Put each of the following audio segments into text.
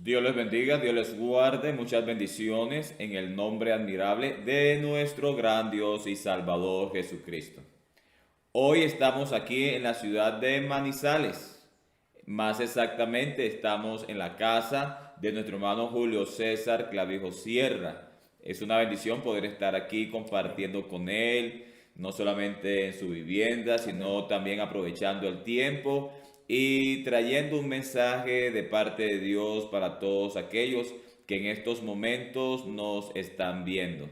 Dios les bendiga, Dios les guarde, muchas bendiciones en el nombre admirable de nuestro gran Dios y Salvador Jesucristo. Hoy estamos aquí en la ciudad de Manizales, más exactamente estamos en la casa de nuestro hermano Julio César Clavijo Sierra. Es una bendición poder estar aquí compartiendo con él, no solamente en su vivienda, sino también aprovechando el tiempo y trayendo un mensaje de parte de Dios para todos aquellos que en estos momentos nos están viendo.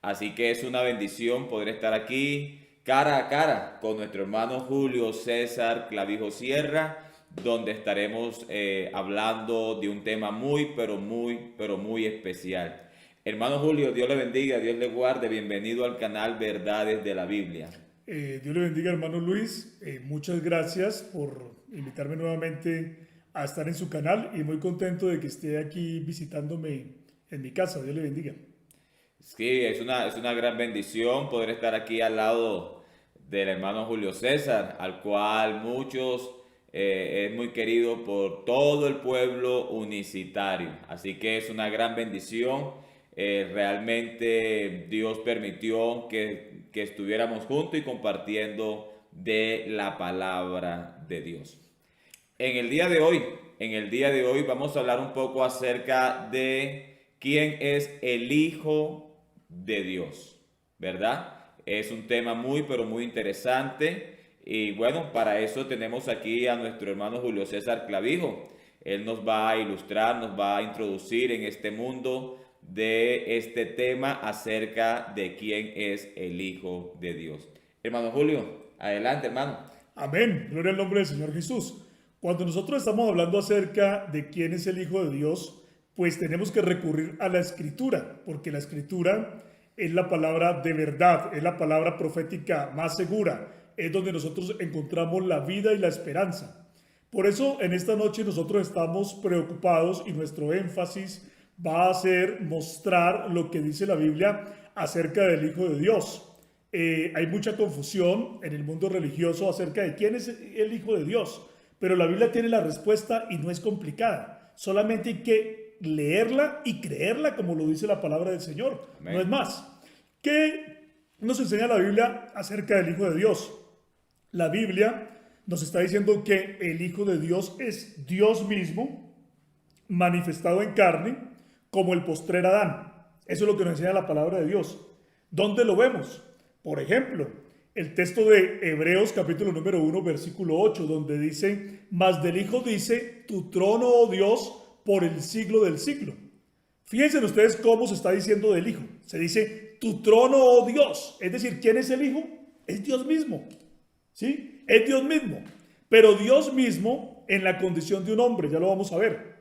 Así que es una bendición poder estar aquí cara a cara con nuestro hermano Julio César Clavijo Sierra, donde estaremos hablando de un tema muy especial. Hermano Julio, Dios le bendiga, Dios le guarde, bienvenido al canal Verdades de la Biblia. Dios le bendiga, hermano Luis. Muchas gracias por invitarme nuevamente a estar en su canal y muy contento de que esté aquí visitándome en mi casa. Dios le bendiga. Sí, es una gran bendición poder estar aquí al lado del hermano Julio César, al cual muchos es muy querido por todo el pueblo unicitario. Así que es una gran bendición. Realmente Dios permitió que estuviéramos juntos y compartiendo de la palabra de Dios. En el día de hoy, en el día de hoy vamos a hablar un poco acerca de quién es el Hijo de Dios, ¿verdad? Es un tema muy interesante y bueno, para eso tenemos aquí a nuestro hermano Julio César Clavijo. Él nos va a ilustrar, nos va a introducir en este mundo de este tema acerca de quién es el Hijo de Dios. Hermano Julio, adelante, hermano. Amén. Gloria al nombre del Señor Jesús. Cuando nosotros estamos hablando acerca de quién es el Hijo de Dios, pues tenemos que recurrir a la Escritura, porque la Escritura es la palabra de verdad, es la palabra profética más segura, es donde nosotros encontramos la vida y la esperanza. Por eso en esta noche nosotros estamos preocupados y nuestro énfasis va a ser mostrar lo que dice la Biblia acerca del Hijo de Dios. Hay mucha confusión en el mundo religioso acerca de quién es el Hijo de Dios, pero la Biblia tiene la respuesta y no es complicada. Solamente hay que leerla y creerla como lo dice la palabra del Señor. No es Amén. más. ¿Qué nos enseña la Biblia acerca del Hijo de Dios? La Biblia nos está diciendo que el Hijo de Dios es Dios mismo manifestado en carne como el postrer Adán. Eso es lo que nos enseña la palabra de Dios. ¿Dónde lo vemos? Por ejemplo, el texto de Hebreos capítulo número 1, versículo 8, donde dice, mas del Hijo dice, tu trono, oh Dios, por el siglo del siglo. Fíjense ustedes cómo se está diciendo del Hijo. Se dice, tu trono, oh Dios. Es decir, ¿quién es el Hijo? Es Dios mismo. ¿Sí? Es Dios mismo. Pero Dios mismo en la condición de un hombre, ya lo vamos a ver.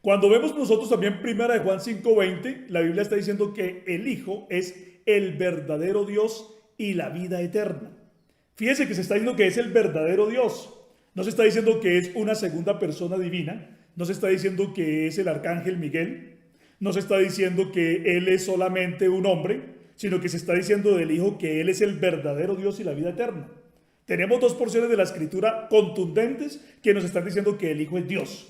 Cuando vemos nosotros también primera de Juan 5:20, la Biblia está diciendo que el Hijo es el verdadero Dios y la vida eterna. Fíjense que se está diciendo que es el verdadero Dios. No se está diciendo que es una segunda persona divina. No se está diciendo que es el arcángel Miguel. No se está diciendo que Él es solamente un hombre, sino que se está diciendo del Hijo que Él es el verdadero Dios y la vida eterna. Tenemos dos porciones de la Escritura contundentes que nos están diciendo que el Hijo es Dios.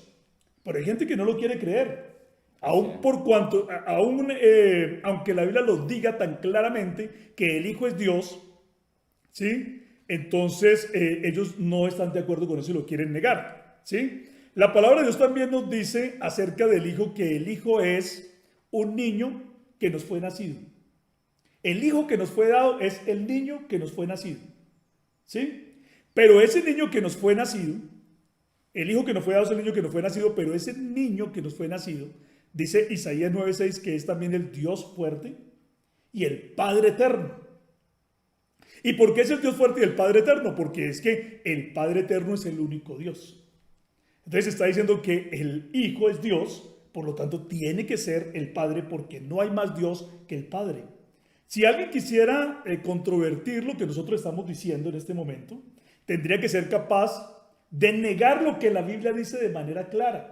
Pero hay gente que no lo quiere creer. Así Aún es. por cuanto, aunque la Biblia lo diga tan claramente que el Hijo es Dios, ¿sí? Entonces ellos no están de acuerdo con eso y lo quieren negar, ¿sí? La palabra de Dios también nos dice acerca del Hijo que el Hijo es un niño que nos fue nacido. El Hijo que nos fue dado es el niño que nos fue nacido, ¿sí? Pero ese niño que nos fue nacido, el Hijo que nos fue dado es el niño que nos fue nacido, pero ese niño que nos fue nacido, dice Isaías 9:6, que es también el Dios fuerte y el Padre eterno. ¿Y por qué es el Dios fuerte y el Padre eterno? Porque es que el Padre eterno es el único Dios. Entonces está diciendo que el Hijo es Dios, por lo tanto tiene que ser el Padre porque no hay más Dios que el Padre. Si alguien quisiera controvertir lo que nosotros estamos diciendo en este momento, tendría que ser capaz de negar lo que la Biblia dice de manera clara.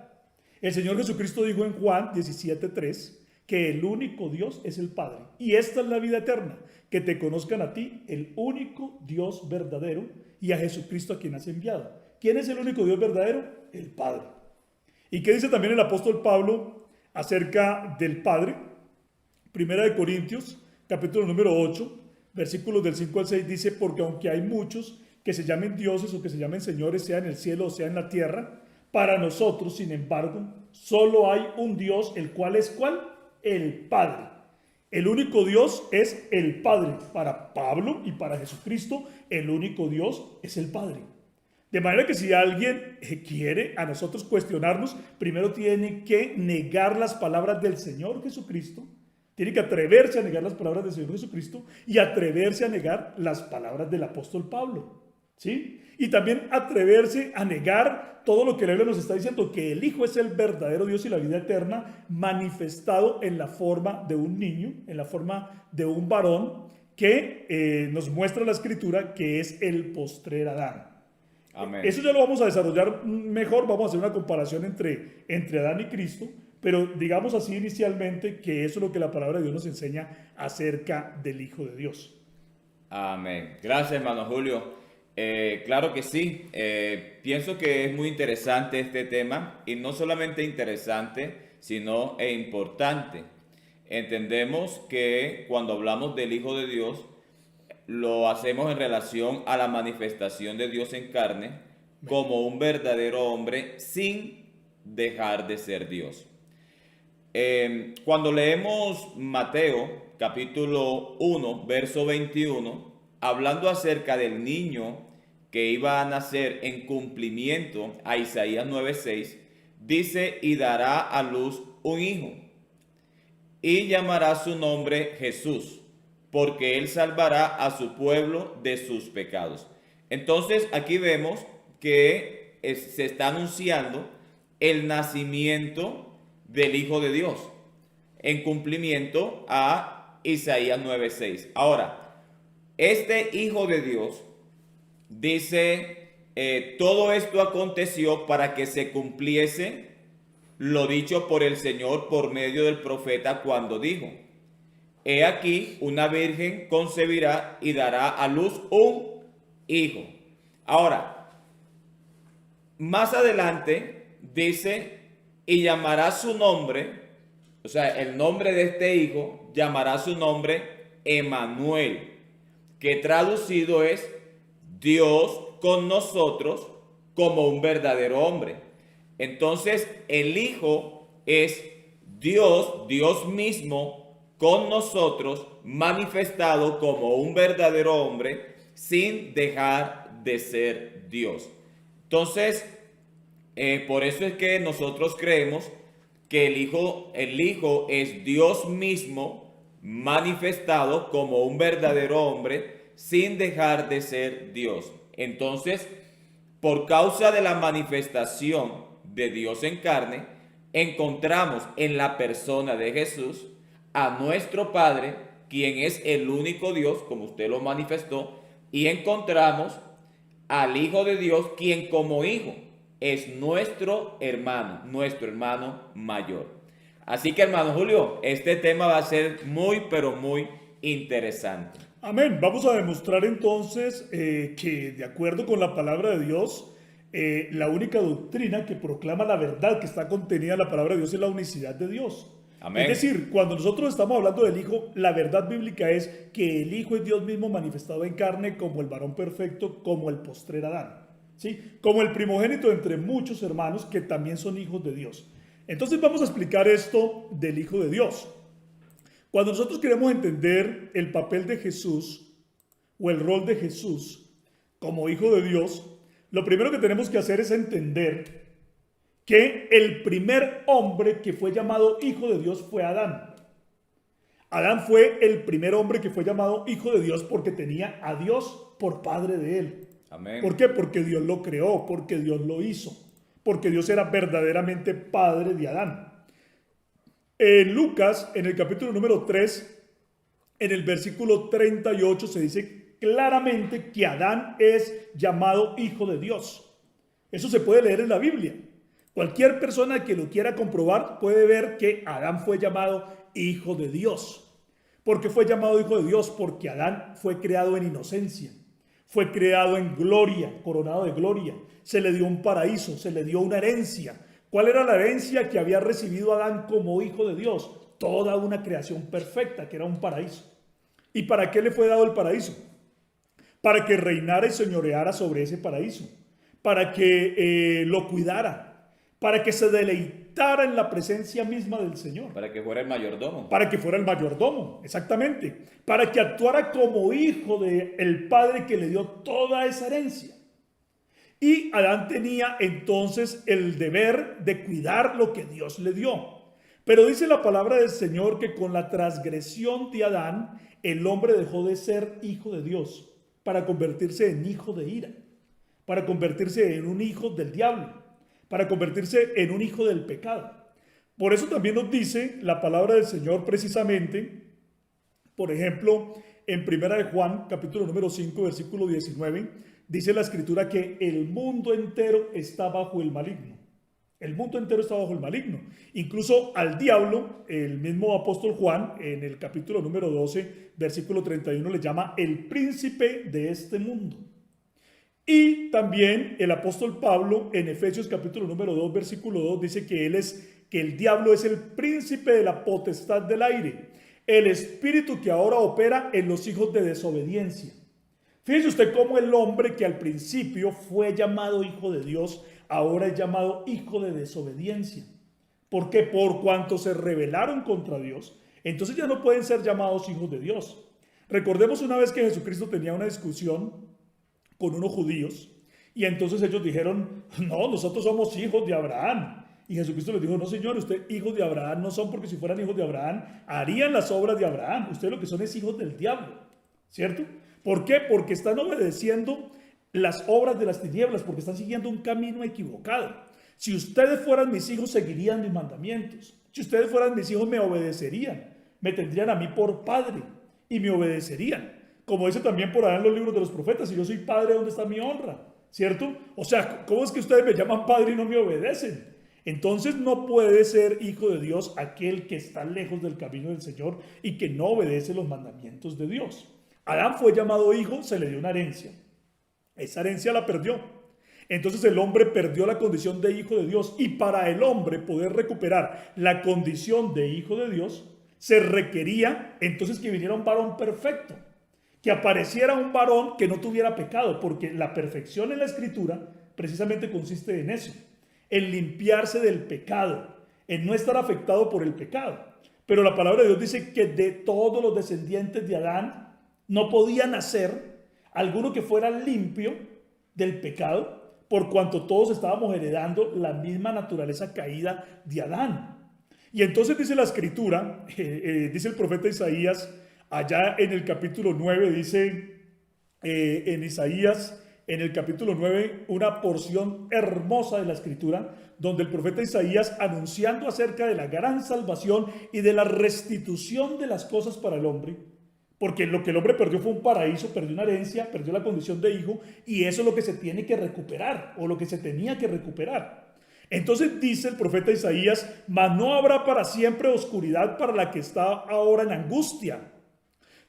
El Señor Jesucristo dijo en Juan 17:3 que el único Dios es el Padre. Y esta es la vida eterna, que te conozcan a ti, el único Dios verdadero, y a Jesucristo a quien has enviado. ¿Quién es el único Dios verdadero? El Padre. ¿Y qué dice también el apóstol Pablo acerca del Padre? Primera de Corintios, capítulo número 8, versículos del 5 al 6 dice, porque aunque hay muchos que se llamen dioses o que se llamen señores, sea en el cielo o sea en la tierra, para nosotros, sin embargo, solo hay un Dios, el cual es ¿cuál? El Padre. El único Dios es el Padre. Para Pablo y para Jesucristo, el único Dios es el Padre. De manera que si alguien quiere a nosotros cuestionarnos, primero tiene que negar las palabras del Señor Jesucristo, tiene que atreverse a negar las palabras del Señor Jesucristo y atreverse a negar las palabras del apóstol Pablo, ¿sí? Y también atreverse a negar todo lo que la Biblia nos está diciendo, que el Hijo es el verdadero Dios y la vida eterna manifestado en la forma de un niño, en la forma de un varón, que nos muestra la Escritura que es el postrer Adán. Amén. Eso ya lo vamos a desarrollar mejor, vamos a hacer una comparación entre Adán y Cristo, pero digamos así inicialmente que eso es lo que la palabra de Dios nos enseña acerca del Hijo de Dios. Amén. Gracias, hermano Julio. Claro que sí. Pienso que es muy interesante este tema y no solamente interesante, sino importante. Entendemos que cuando hablamos del Hijo de Dios, lo hacemos en relación a la manifestación de Dios en carne como un verdadero hombre sin dejar de ser Dios. Cuando leemos Mateo capítulo 1, verso 21, hablando acerca del niño que iba a nacer en cumplimiento a Isaías 9:6, dice, y dará a luz un hijo, y llamará su nombre Jesús, porque él salvará a su pueblo de sus pecados. Entonces aquí vemos que se está anunciando el nacimiento del Hijo de Dios en cumplimiento a Isaías 9:6. Ahora, este Hijo de Dios dice, todo esto aconteció para que se cumpliese lo dicho por el Señor por medio del profeta cuando dijo, he aquí, una virgen concebirá y dará a luz un hijo. Ahora, más adelante dice, y llamará su nombre, o sea, el nombre de este hijo, llamará su nombre Emmanuel, que traducido es Dios con nosotros como un verdadero hombre. Entonces, el Hijo es Dios, Dios mismo, con nosotros, manifestado como un verdadero hombre, sin dejar de ser Dios. Entonces, por eso es que nosotros creemos que el Hijo es Dios mismo, manifestado como un verdadero hombre, sin dejar de ser Dios. Entonces, por causa de la manifestación de Dios en carne, encontramos en la persona de Jesús a nuestro Padre, quien es el único Dios, como usted lo manifestó, y encontramos al Hijo de Dios, quien como hijo es nuestro hermano mayor. Así que, hermano Julio, este tema va a ser muy, pero muy interesante. Amén. Vamos a demostrar entonces que de acuerdo con la palabra de Dios, la única doctrina que proclama la verdad que está contenida en la palabra de Dios es la unicidad de Dios. Amén. Es decir, cuando nosotros estamos hablando del Hijo, la verdad bíblica es que el Hijo es Dios mismo manifestado en carne como el varón perfecto, como el postrer Adán, ¿sí? Como el primogénito entre muchos hermanos que también son hijos de Dios. Entonces vamos a explicar esto del Hijo de Dios. Cuando nosotros queremos entender el papel de Jesús o el rol de Jesús como Hijo de Dios, lo primero que tenemos que hacer es entender que el primer hombre que fue llamado Hijo de Dios fue Adán. Adán fue el primer hombre que fue llamado Hijo de Dios porque tenía a Dios por padre de él. Amén. ¿Por qué? Porque Dios lo creó, porque Dios lo hizo, porque Dios era verdaderamente padre de Adán. En Lucas, en el capítulo número 3, en el versículo 38, se dice claramente que Adán es llamado Hijo de Dios. Eso se puede leer en la Biblia. Cualquier persona que lo quiera comprobar puede ver que Adán fue llamado Hijo de Dios. ¿Por qué fue llamado Hijo de Dios? Porque Adán fue creado en inocencia, fue creado en gloria, coronado de gloria. Se le dio un paraíso, se le dio una herencia, ¿Cuál era la herencia que había recibido Adán como hijo de Dios? Toda una creación perfecta, que era un paraíso. ¿Y para qué le fue dado el paraíso? Para que reinara y señoreara sobre ese paraíso, para que lo cuidara, para que se deleitara en la presencia misma del Señor. Para que fuera el mayordomo. Para que fuera el mayordomo, exactamente. Para que actuara como hijo del Padre que le dio toda esa herencia. Y Adán tenía entonces el deber de cuidar lo que Dios le dio. Pero dice la palabra del Señor que con la transgresión de Adán, el hombre dejó de ser hijo de Dios para convertirse en hijo de ira, para convertirse en un hijo del diablo, para convertirse en un hijo del pecado. Por eso también nos dice la palabra del Señor precisamente, por ejemplo, en Primera de Juan, capítulo número 5, versículo 19, dice la Escritura que el mundo entero está bajo el maligno. El mundo entero está bajo el maligno. Incluso al diablo, el mismo apóstol Juan, en el capítulo número 12, versículo 31, le llama el príncipe de este mundo. Y también el apóstol Pablo, en Efesios capítulo número 2, versículo 2, dice que el diablo es el príncipe de la potestad del aire, el espíritu que ahora opera en los hijos de desobediencia. Fíjese usted cómo el hombre que al principio fue llamado hijo de Dios, ahora es llamado hijo de desobediencia. ¿Por qué? Por cuanto se rebelaron contra Dios, entonces ya no pueden ser llamados hijos de Dios. Recordemos una vez que Jesucristo tenía una discusión con unos judíos y entonces ellos dijeron, no, nosotros somos hijos de Abraham. Y Jesucristo les dijo, no señor, ustedes hijos de Abraham no son, porque si fueran hijos de Abraham harían las obras de Abraham. Ustedes lo que son es hijos del diablo, ¿cierto? ¿Por qué? Porque están obedeciendo las obras de las tinieblas, porque están siguiendo un camino equivocado. Si ustedes fueran mis hijos, seguirían mis mandamientos. Si ustedes fueran mis hijos, me obedecerían. Me tendrían a mí por padre y me obedecerían. Como dice también por ahí en los libros de los profetas, si yo soy padre, ¿dónde está mi honra? ¿Cierto? O sea, ¿cómo es que ustedes me llaman padre y no me obedecen? Entonces no puede ser hijo de Dios aquel que está lejos del camino del Señor y que no obedece los mandamientos de Dios. Adán fue llamado hijo, se le dio una herencia. Esa herencia la perdió. Entonces el hombre perdió la condición de hijo de Dios, y para el hombre poder recuperar la condición de hijo de Dios, se requería entonces que viniera un varón perfecto, que apareciera un varón que no tuviera pecado, porque la perfección en la Escritura precisamente consiste en eso, en limpiarse del pecado, en no estar afectado por el pecado. Pero la palabra de Dios dice que de todos los descendientes de Adán no podía nacer alguno que fuera limpio del pecado, por cuanto todos estábamos heredando la misma naturaleza caída de Adán. Y entonces dice la Escritura, dice el profeta Isaías, allá en el capítulo 9, dice en Isaías, en el capítulo 9, una porción hermosa de la Escritura, donde el profeta Isaías, anunciando acerca de la gran salvación y de la restitución de las cosas para el hombre, porque lo que el hombre perdió fue un paraíso, perdió una herencia, perdió la condición de hijo, y eso es lo que se tiene que recuperar, o lo que se tenía que recuperar. Entonces dice el profeta Isaías, mas no habrá para siempre oscuridad para la que está ahora en angustia,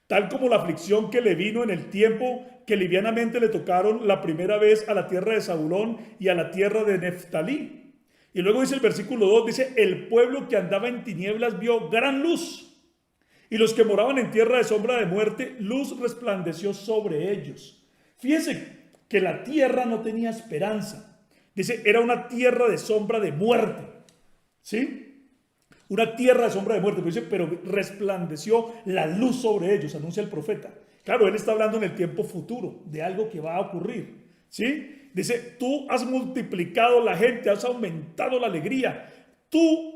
tal como la aflicción que le vino en el tiempo que livianamente le tocaron la primera vez a la tierra de Zabulón y a la tierra de Neftalí. Y luego dice el versículo 2, dice, el pueblo que andaba en tinieblas vio gran luz, y los que moraban en tierra de sombra de muerte, luz resplandeció sobre ellos. Fíjense que la tierra no tenía esperanza. Dice, era una tierra de sombra de muerte. ¿Sí? Una tierra de sombra de muerte. Pero dice, pero resplandeció la luz sobre ellos, anuncia el profeta. Claro, él está hablando en el tiempo futuro, de algo que va a ocurrir. ¿Sí? Dice, tú has multiplicado la gente, has aumentado la alegría. Tú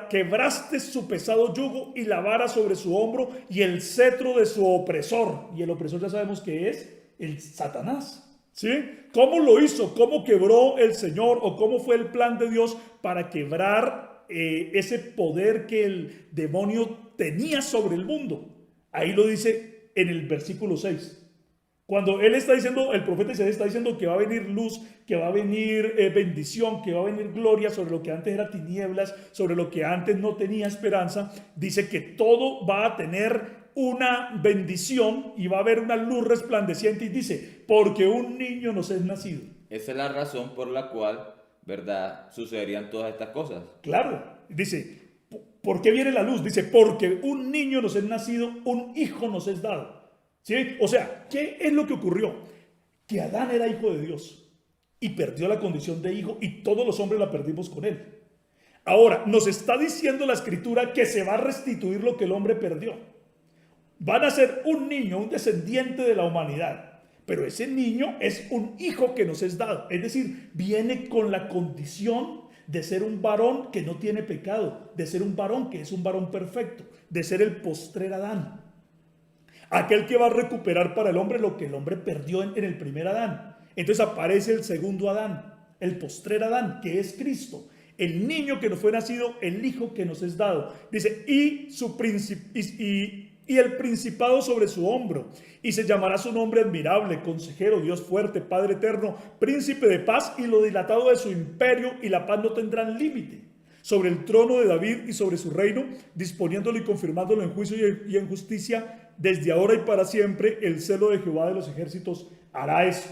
quebraste su pesado yugo y la vara sobre su hombro y el cetro de su opresor. Y el opresor ya sabemos que es el Satanás. ¿Sí? ¿Cómo lo hizo? ¿Cómo quebró el Señor? ¿O cómo fue el plan de Dios para quebrar ese poder que el demonio tenía sobre el mundo? Ahí lo dice en el versículo 6. Cuando él está diciendo, el profeta Isaías está diciendo que va a venir luz, que va a venir bendición, que va a venir gloria sobre lo que antes era tinieblas, sobre lo que antes no tenía esperanza, dice que todo va a tener una bendición y va a haber una luz resplandeciente, y dice, porque un niño nos es nacido. Esa es la razón por la cual ¿verdad? Sucederían todas estas cosas. Claro, dice, ¿por qué viene la luz? Dice, porque un niño nos es nacido, un hijo nos es dado. ¿Sí? O sea, ¿qué es lo que ocurrió? Que Adán era hijo de Dios y perdió la condición de hijo y todos los hombres la perdimos con él. Ahora, nos está diciendo la escritura que se va a restituir lo que el hombre perdió. Van a ser un niño, un descendiente de la humanidad. Pero ese niño es un hijo que nos es dado. Es decir, viene con la condición de ser un varón que no tiene pecado, de ser un varón que es un varón perfecto, de ser el postrer Adán. Aquel que va a recuperar para el hombre lo que el hombre perdió en el primer Adán. Entonces aparece el segundo Adán, el postrer Adán, que es Cristo. El niño que nos fue nacido, el hijo que nos es dado. Dice, y el principado sobre su hombro, y se llamará su nombre admirable, consejero, Dios fuerte, Padre eterno, príncipe de paz, y lo dilatado de su imperio y la paz no tendrán límite. Sobre el trono de David y sobre su reino, disponiéndolo y confirmándolo en juicio y en justicia, desde ahora y para siempre, el celo de Jehová de los ejércitos hará esto.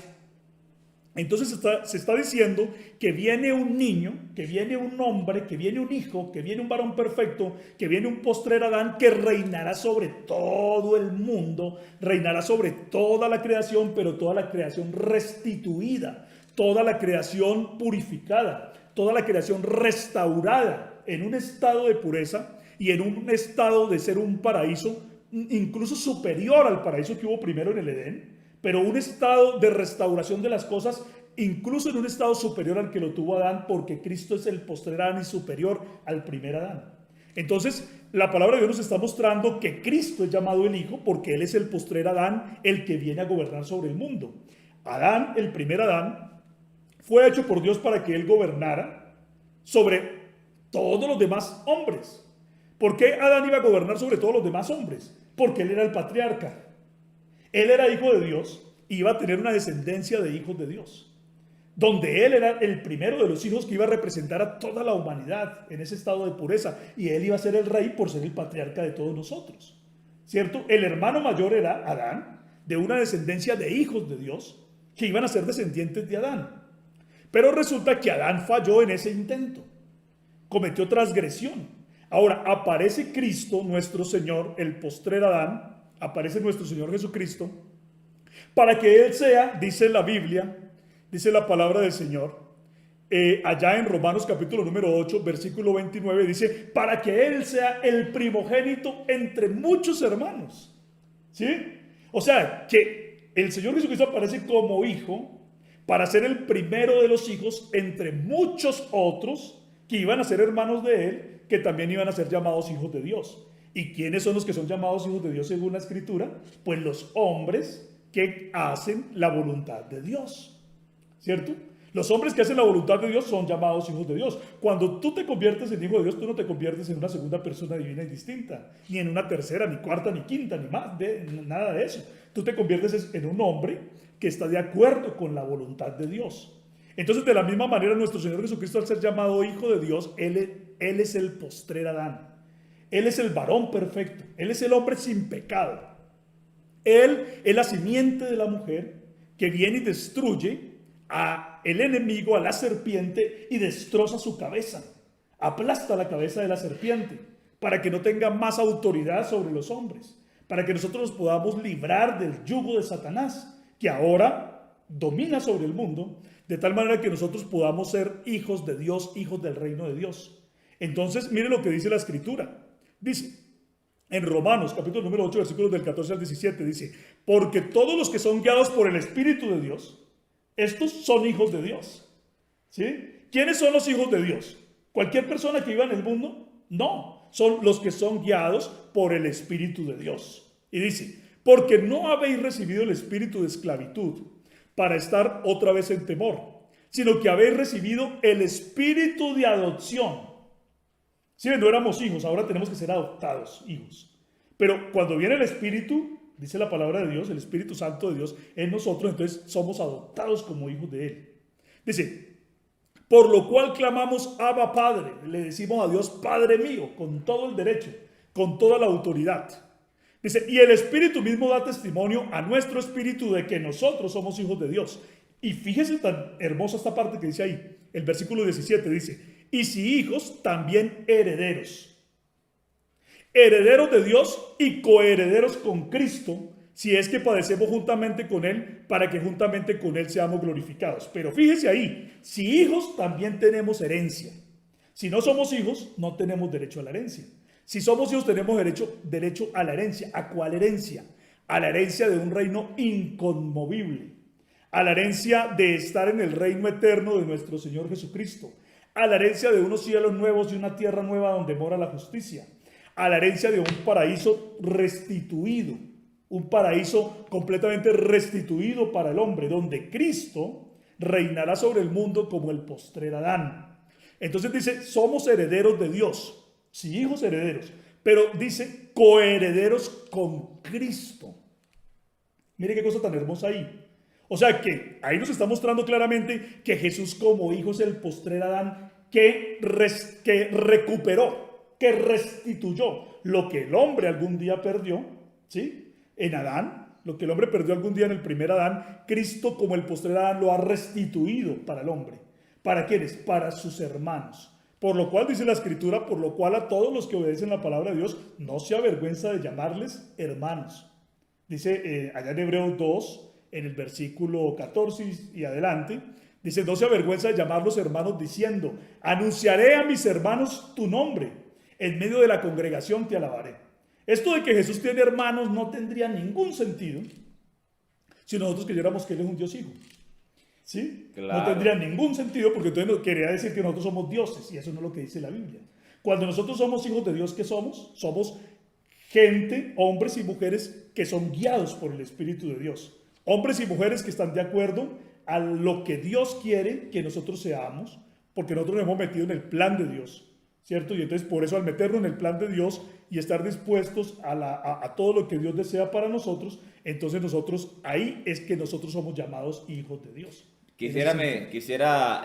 Entonces se está diciendo que viene un niño, que viene un hombre, que viene un hijo, que viene un varón perfecto, que viene un postrer Adán que reinará sobre todo el mundo, reinará sobre toda la creación, pero toda la creación restituida, toda la creación purificada, toda la creación restaurada en un estado de pureza y en un estado de ser un paraíso, incluso superior al paraíso que hubo primero en el Edén, pero un estado de restauración de las cosas, incluso en un estado superior al que lo tuvo Adán, porque Cristo es el postrer Adán y superior al primer Adán. Entonces, la palabra de Dios nos está mostrando que Cristo es llamado el Hijo, porque Él es el postrer Adán, el que viene a gobernar sobre el mundo. Adán, el primer Adán, fue hecho por Dios para que Él gobernara sobre todos los demás hombres. ¿Por qué Adán iba a gobernar sobre todos los demás hombres? Porque Él era el patriarca. Él era hijo de Dios y iba a tener una descendencia de hijos de Dios, donde él era el primero de los hijos que iba a representar a toda la humanidad en ese estado de pureza, y él iba a ser el rey por ser el patriarca de todos nosotros, ¿cierto? El hermano mayor era Adán, de una descendencia de hijos de Dios que iban a ser descendientes de Adán. Pero resulta que Adán falló en ese intento, cometió transgresión. Ahora aparece Cristo, nuestro Señor, el postrer Adán, aparece nuestro Señor Jesucristo, para que Él sea, dice la Biblia, dice la palabra del Señor, allá en Romanos capítulo número 8, versículo 29, dice, para que Él sea el primogénito entre muchos hermanos. ¿Sí? O sea, que el Señor Jesucristo aparece como hijo para ser el primero de los hijos entre muchos otros que iban a ser hermanos de Él, que también iban a ser llamados hijos de Dios. ¿Y quiénes son los que son llamados hijos de Dios según la Escritura? Pues los hombres que hacen la voluntad de Dios, ¿cierto? Los hombres que hacen la voluntad de Dios son llamados hijos de Dios. Cuando tú te conviertes en hijo de Dios, tú no te conviertes en una segunda persona divina y distinta, ni en una tercera, ni cuarta, ni quinta, ni más, nada de eso. Tú te conviertes en un hombre que está de acuerdo con la voluntad de Dios. Entonces, de la misma manera, nuestro Señor Jesucristo, al ser llamado hijo de Dios, Él es el postrer Adán. Él es el varón perfecto. Él es el hombre sin pecado. Él es la simiente de la mujer que viene y destruye al enemigo, a la serpiente, y destroza su cabeza. Aplasta la cabeza de la serpiente para que no tenga más autoridad sobre los hombres, para que nosotros nos podamos librar del yugo de Satanás, que ahora domina sobre el mundo, de tal manera que nosotros podamos ser hijos de Dios, hijos del reino de Dios. Entonces, mire lo que dice la Escritura. Dice, en Romanos, capítulo número 8, versículos del 14 al 17, dice, porque todos los que son guiados por el Espíritu de Dios, estos son hijos de Dios. ¿Sí? ¿Quiénes son los hijos de Dios? ¿Cualquier persona que viva en el mundo? No, son los que son guiados por el Espíritu de Dios. Y dice, porque no habéis recibido el espíritu de esclavitud para estar otra vez en temor, sino que habéis recibido el espíritu de adopción. Si no éramos hijos, ahora tenemos que ser adoptados hijos. Pero cuando viene el Espíritu, dice la palabra de Dios, el Espíritu Santo de Dios en nosotros, entonces somos adoptados como hijos de Él. Dice, por lo cual clamamos Abba Padre, le decimos a Dios Padre mío, con todo el derecho, con toda la autoridad. Dice, y el Espíritu mismo da testimonio a nuestro espíritu de que nosotros somos hijos de Dios. Y fíjese tan hermosa esta parte que dice ahí, el versículo 17 dice, y si hijos, también herederos. Herederos de Dios y coherederos con Cristo, si es que padecemos juntamente con Él, para que juntamente con Él seamos glorificados. Pero fíjese ahí, si hijos, también tenemos herencia. Si no somos hijos, no tenemos derecho a la herencia. Si somos hijos, tenemos derecho a la herencia. ¿A cuál herencia? A la herencia de un reino inconmovible. A la herencia de estar en el reino eterno de nuestro Señor Jesucristo. A la herencia de unos cielos nuevos y una tierra nueva donde mora la justicia. A la herencia de un paraíso restituido. Un paraíso completamente restituido para el hombre, donde Cristo reinará sobre el mundo como el postrer Adán. Entonces dice, somos herederos de Dios, sí, hijos herederos, pero dice coherederos con Cristo. Mire qué cosa tan hermosa ahí. O sea que ahí nos está mostrando claramente que Jesús como hijo es el postrer Adán que recuperó, que restituyó lo que el hombre algún día perdió, ¿sí? En Adán, lo que el hombre perdió algún día en el primer Adán, Cristo como el postrer Adán lo ha restituido para el hombre. ¿Para quiénes? Para sus hermanos. Por lo cual dice la Escritura, por lo cual a todos los que obedecen la palabra de Dios no se avergüenza de llamarles hermanos. Dice allá en Hebreos 2, en el versículo 14 y adelante, dice, no se avergüenza de llamarlos hermanos diciendo, anunciaré a mis hermanos tu nombre, en medio de la congregación te alabaré. Esto de que Jesús tiene hermanos no tendría ningún sentido si nosotros creyéramos que Él es un Dios hijo. ¿Sí? Claro. No tendría ningún sentido porque entonces quería decir que nosotros somos dioses y eso no es lo que dice la Biblia. Cuando nosotros somos hijos de Dios, ¿qué somos? Somos gente, hombres y mujeres que son guiados por el Espíritu de Dios. Hombres y mujeres que están de acuerdo a lo que Dios quiere que nosotros seamos, porque nosotros nos hemos metido en el plan de Dios, ¿cierto? Y entonces por eso al meternos en el plan de Dios y estar dispuestos a todo lo que Dios desea para nosotros, entonces nosotros, ahí es que nosotros somos llamados hijos de Dios. Quisiera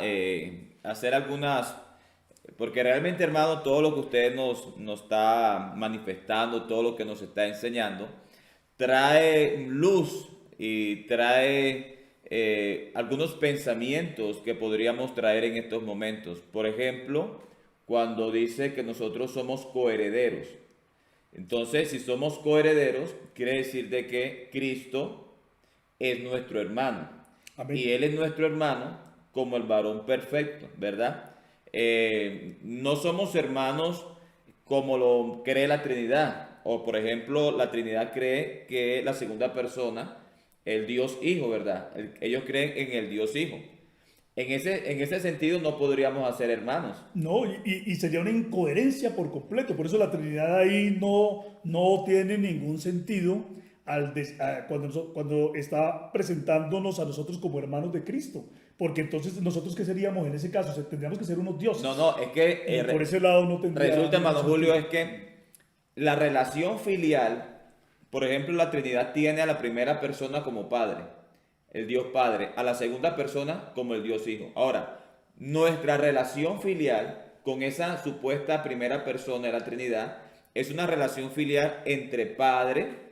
hacer algunas, porque realmente, hermano, todo lo que usted nos está manifestando, todo lo que nos está enseñando, trae luz y trae algunos pensamientos que podríamos traer en estos momentos. Por ejemplo, cuando dice que nosotros somos coherederos. Entonces, si somos coherederos, quiere decir de que Cristo es nuestro hermano. Amén. Y Él es nuestro hermano como el varón perfecto, ¿verdad? No somos hermanos como lo cree la Trinidad. O, por ejemplo, la Trinidad cree que la segunda persona, el Dios Hijo, ¿verdad? Ellos creen en el Dios Hijo. En ese sentido no podríamos ser hermanos. No, y sería una incoherencia por completo. Por eso la Trinidad ahí no tiene ningún sentido cuando está presentándonos a nosotros como hermanos de Cristo. Porque entonces nosotros, ¿qué seríamos en ese caso? Tendríamos que ser unos dioses. No, es que por ese lado no tendría. Resulta, hermano Julio, es que la relación filial, por ejemplo, la Trinidad tiene a la primera persona como Padre, el Dios Padre, a la segunda persona como el Dios Hijo. Ahora, nuestra relación filial con esa supuesta primera persona de la Trinidad es una relación filial entre Padre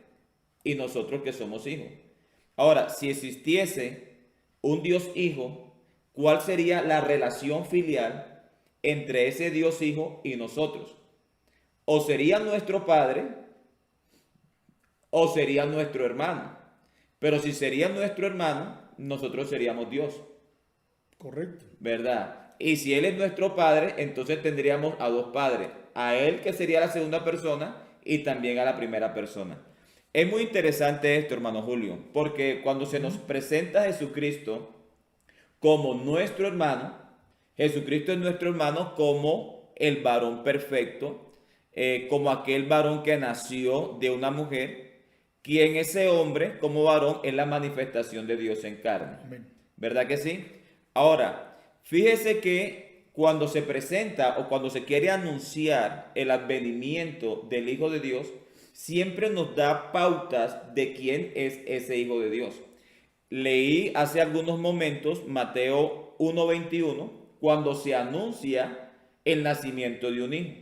y nosotros que somos hijos. Ahora, si existiese un Dios Hijo, ¿cuál sería la relación filial entre ese Dios Hijo y nosotros? O sería nuestro Padre o sería nuestro hermano. Pero si sería nuestro hermano, nosotros seríamos Dios. Correcto. ¿Verdad? Y si Él es nuestro Padre, entonces tendríamos a dos padres. A Él, que sería la segunda persona, y también a la primera persona. Es muy interesante esto, hermano Julio, porque cuando se nos presenta a Jesucristo como nuestro hermano, Jesucristo es nuestro hermano como el varón perfecto, como aquel varón que nació de una mujer, quien ese hombre como varón es la manifestación de Dios en carne. Amén. ¿Verdad que sí? Ahora, fíjese que cuando se presenta o cuando se quiere anunciar el advenimiento del Hijo de Dios, siempre nos da pautas de quién es ese Hijo de Dios. Leí hace algunos momentos Mateo 1:21, cuando se anuncia el nacimiento de un hijo.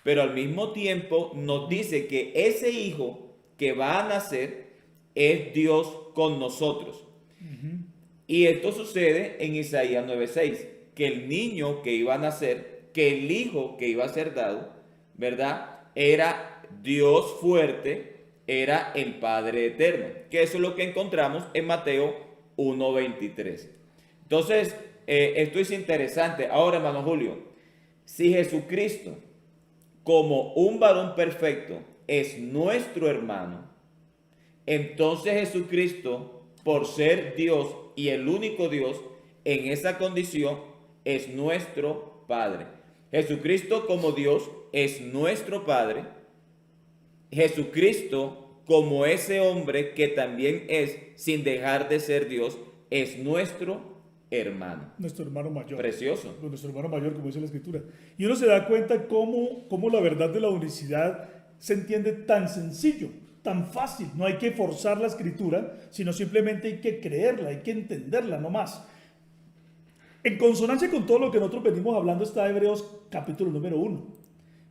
Pero al mismo tiempo nos dice que ese hijo que va a nacer es Dios con nosotros. Y esto sucede en Isaías 9:6. que el niño que iba a nacer, que el hijo que iba a ser dado, ¿verdad? Era Dios fuerte, era el Padre eterno, que eso es lo que encontramos en Mateo 1:23. Entonces, esto es interesante. Ahora, hermano Julio, si Jesucristo, como un varón perfecto, es nuestro hermano, entonces Jesucristo, por ser Dios y el único Dios, en esa condición es nuestro Padre. Jesucristo como Dios es nuestro Padre. Jesucristo como ese hombre que también es, sin dejar de ser Dios, es nuestro hermano. Nuestro hermano mayor. Precioso. Nuestro hermano mayor, como dice la Escritura. Y uno se da cuenta cómo la verdad de la unicidad se entiende tan sencillo, tan fácil. No hay que forzar la Escritura, sino simplemente hay que creerla, hay que entenderla, no más. En consonancia con todo lo que nosotros venimos hablando está Hebreos capítulo número 1.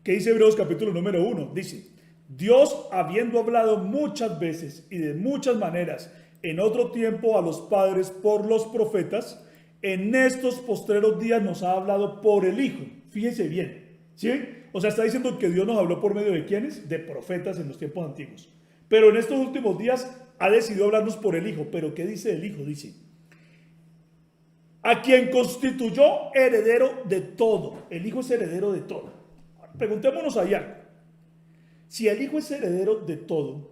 ¿Qué dice Hebreos capítulo número 1? Dice, Dios, habiendo hablado muchas veces y de muchas maneras en otro tiempo a los padres por los profetas, en estos postreros días nos ha hablado por el Hijo. Fíjense bien, ¿sí? O sea, está diciendo que Dios nos habló por medio de ¿quiénes? De profetas en los tiempos antiguos. Pero en estos últimos días ha decidido hablarnos por el Hijo. ¿Pero qué dice el Hijo? Dice, a quien constituyó heredero de todo. El Hijo es heredero de todo. Preguntémonos allá. Si el Hijo es heredero de todo,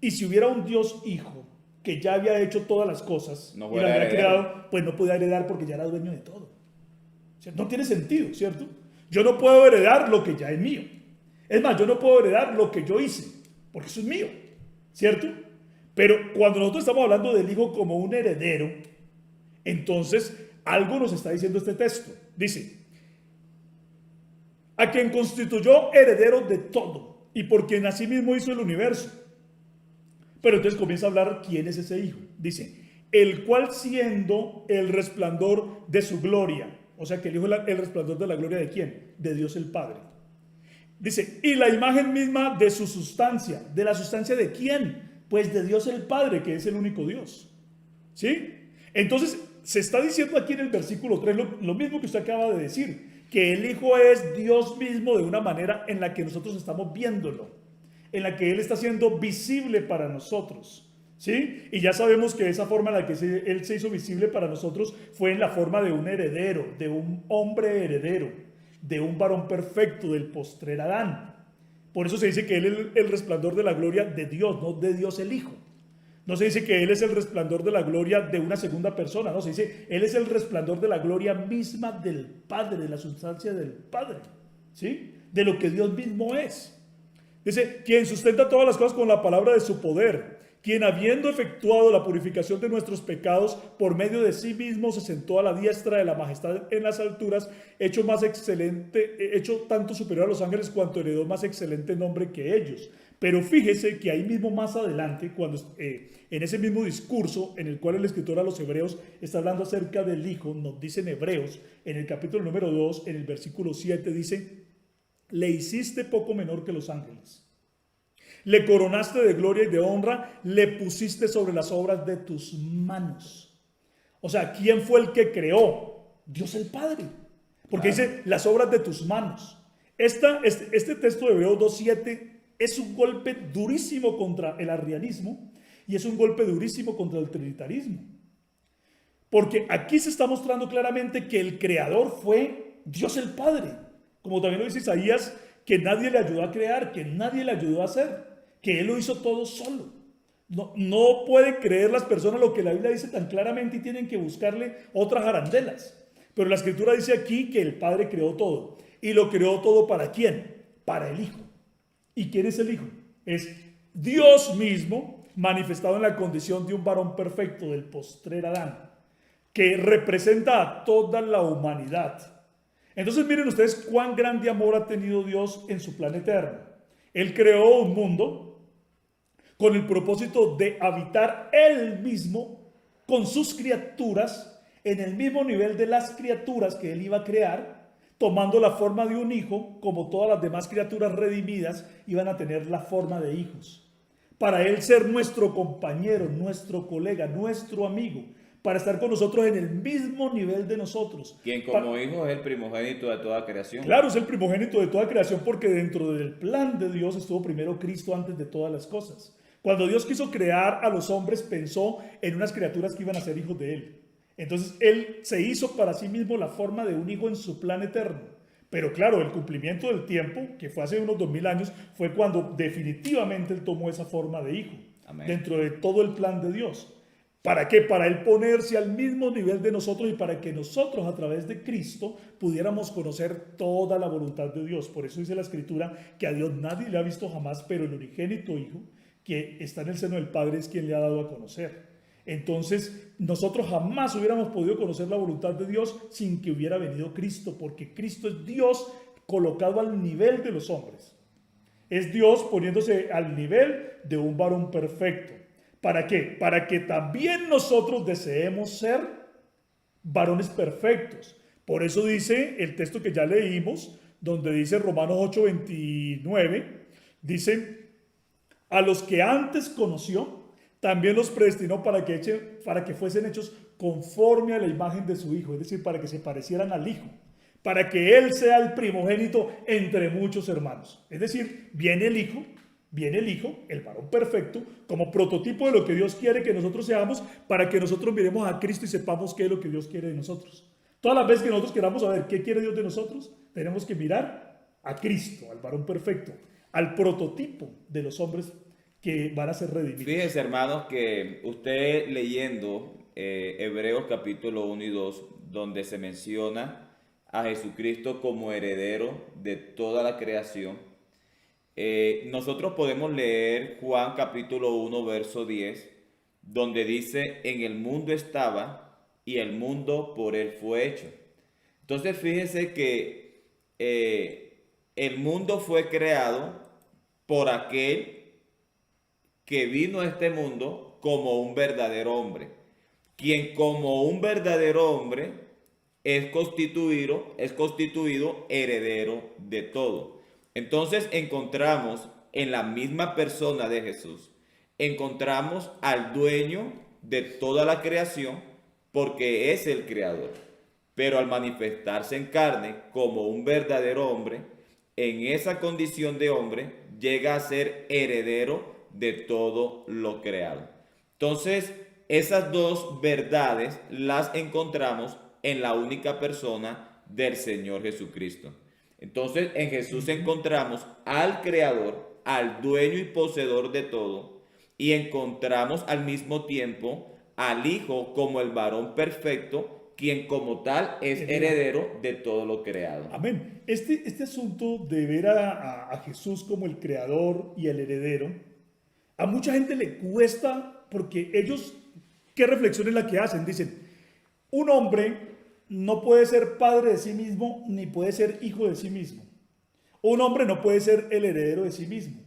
y si hubiera un Dios Hijo que ya había hecho todas las cosas No y puede lo había heredar. creado, pues no podía heredar porque ya era dueño de todo. O sea, no tiene sentido, ¿cierto? Yo no puedo heredar lo que ya es mío. Es más, yo no puedo heredar lo que yo hice, porque eso es mío, ¿cierto? Pero cuando nosotros estamos hablando del Hijo como un heredero, entonces algo nos está diciendo este texto. Dice, a quien constituyó heredero de todo y por quien asimismo hizo el universo. Pero entonces comienza a hablar quién es ese Hijo. Dice, el cual siendo el resplandor de su gloria. O sea que el Hijo es el resplandor de la gloria de quién? De Dios el Padre. Dice, y la imagen misma de su sustancia. ¿De la sustancia de quién? Pues de Dios el Padre, que es el único Dios. ¿Sí? Entonces se está diciendo aquí en el versículo 3 lo mismo que usted acaba de decir. Que el Hijo es Dios mismo de una manera en la que nosotros estamos viéndolo, en la que Él está siendo visible para nosotros, ¿sí? Y ya sabemos que esa forma en la que Él se hizo visible para nosotros fue en la forma de un heredero, de un hombre heredero, de un varón perfecto del postrer Adán. Por eso se dice que Él es el resplandor de la gloria de Dios, no de Dios el Hijo. No se dice que Él es el resplandor de la gloria de una segunda persona, no, se dice Él es el resplandor de la gloria misma del Padre, de la sustancia del Padre, ¿sí? De lo que Dios mismo es. Dice, quien sustenta todas las cosas con la palabra de su poder, quien habiendo efectuado la purificación de nuestros pecados, por medio de sí mismo se sentó a la diestra de la majestad en las alturas, hecho más excelente, hecho tanto superior a los ángeles cuanto heredó más excelente nombre que ellos. Pero fíjese que ahí mismo más adelante, cuando en ese mismo discurso en el cual el escritor a los hebreos está hablando acerca del Hijo, nos dice en Hebreos, en el capítulo número 2, en el versículo 7, dice, le hiciste poco menor que los ángeles. Le coronaste de gloria y de honra, le pusiste sobre las obras de tus manos. O sea, ¿quién fue el que creó? Dios el Padre. Porque dice, las obras de tus manos. Este texto de Hebreos 2.7 es un golpe durísimo contra el arrianismo y es un golpe durísimo contra el trinitarismo. Porque aquí se está mostrando claramente que el creador fue Dios el Padre. Como también lo dice Isaías, que nadie le ayudó a crear, que nadie le ayudó a hacer, que Él lo hizo todo solo. No pueden creer las personas lo que la Biblia dice tan claramente y tienen que buscarle otras arandelas. Pero la Escritura dice aquí que el Padre creó todo. ¿Y lo creó todo para quién? Para el Hijo. ¿Y quién es el Hijo? Es Dios mismo manifestado en la condición de un varón perfecto del postrer Adán, que representa a toda la humanidad. Entonces miren ustedes cuán grande amor ha tenido Dios en su plan eterno. Él creó un mundo con el propósito de habitar Él mismo con sus criaturas en el mismo nivel de las criaturas que Él iba a crear, tomando la forma de un hijo, como todas las demás criaturas redimidas iban a tener la forma de hijos. Para Él ser nuestro compañero, nuestro colega, nuestro amigo, para estar con nosotros en el mismo nivel de nosotros. Quien como hijo es el primogénito de toda creación. Claro, es el primogénito de toda creación porque dentro del plan de Dios estuvo primero Cristo antes de todas las cosas. Cuando Dios quiso crear a los hombres, pensó en unas criaturas que iban a ser hijos de Él. Entonces Él se hizo para sí mismo la forma de un hijo en su plan eterno. Pero claro, el cumplimiento del tiempo, que fue hace unos 2000 años, fue cuando definitivamente Él tomó esa forma de hijo. Amén. Dentro de todo el plan de Dios. ¿Para qué? Para Él ponerse al mismo nivel de nosotros y para que nosotros a través de Cristo pudiéramos conocer toda la voluntad de Dios. Por eso dice la Escritura que a Dios nadie le ha visto jamás, pero el unigénito Hijo que está en el seno del Padre es quien le ha dado a conocer. Entonces, nosotros jamás hubiéramos podido conocer la voluntad de Dios sin que hubiera venido Cristo, porque Cristo es Dios colocado al nivel de los hombres. Es Dios poniéndose al nivel de un varón perfecto. ¿Para qué? Para que también nosotros deseemos ser varones perfectos. Por eso dice el texto que ya leímos, donde dice Romanos 8:29, dice, a los que antes conoció, también los predestinó para que fuesen hechos conforme a la imagen de su Hijo, es decir, para que se parecieran al Hijo, para que Él sea el primogénito entre muchos hermanos. Es decir, viene el Hijo, el varón perfecto, como prototipo de lo que Dios quiere que nosotros seamos, para que nosotros miremos a Cristo y sepamos qué es lo que Dios quiere de nosotros. Todas las veces que nosotros queramos saber qué quiere Dios de nosotros, tenemos que mirar a Cristo, al varón perfecto, al prototipo de los hombres que van a ser redimidos. Fíjense, hermanos, que usted leyendo Hebreos capítulo 1 y 2, donde se menciona a Jesucristo como heredero de toda la creación, nosotros podemos leer Juan capítulo 1, verso 10, donde dice, en el mundo estaba y el mundo por él fue hecho. Entonces fíjense que el mundo fue creado por aquel que vino a este mundo como un verdadero hombre, quien como un verdadero hombre es constituido heredero de todo. Entonces encontramos en la misma persona de Jesús, encontramos al dueño de toda la creación porque es el creador, pero al manifestarse en carne como un verdadero hombre, en esa condición de hombre llega a ser heredero de todo lo creado. Entonces, esas dos verdades las encontramos en la única persona del Señor Jesucristo. Entonces, en Jesús encontramos al Creador, al dueño y poseedor de todo, y encontramos al mismo tiempo al Hijo como el varón perfecto, quien como tal es heredero de todo lo creado. Amén. Este asunto de ver a Jesús como el creador y el heredero, a mucha gente le cuesta porque ellos, ¿qué reflexión es la que hacen? Dicen, un hombre no puede ser padre de sí mismo ni puede ser hijo de sí mismo. Un hombre no puede ser el heredero de sí mismo.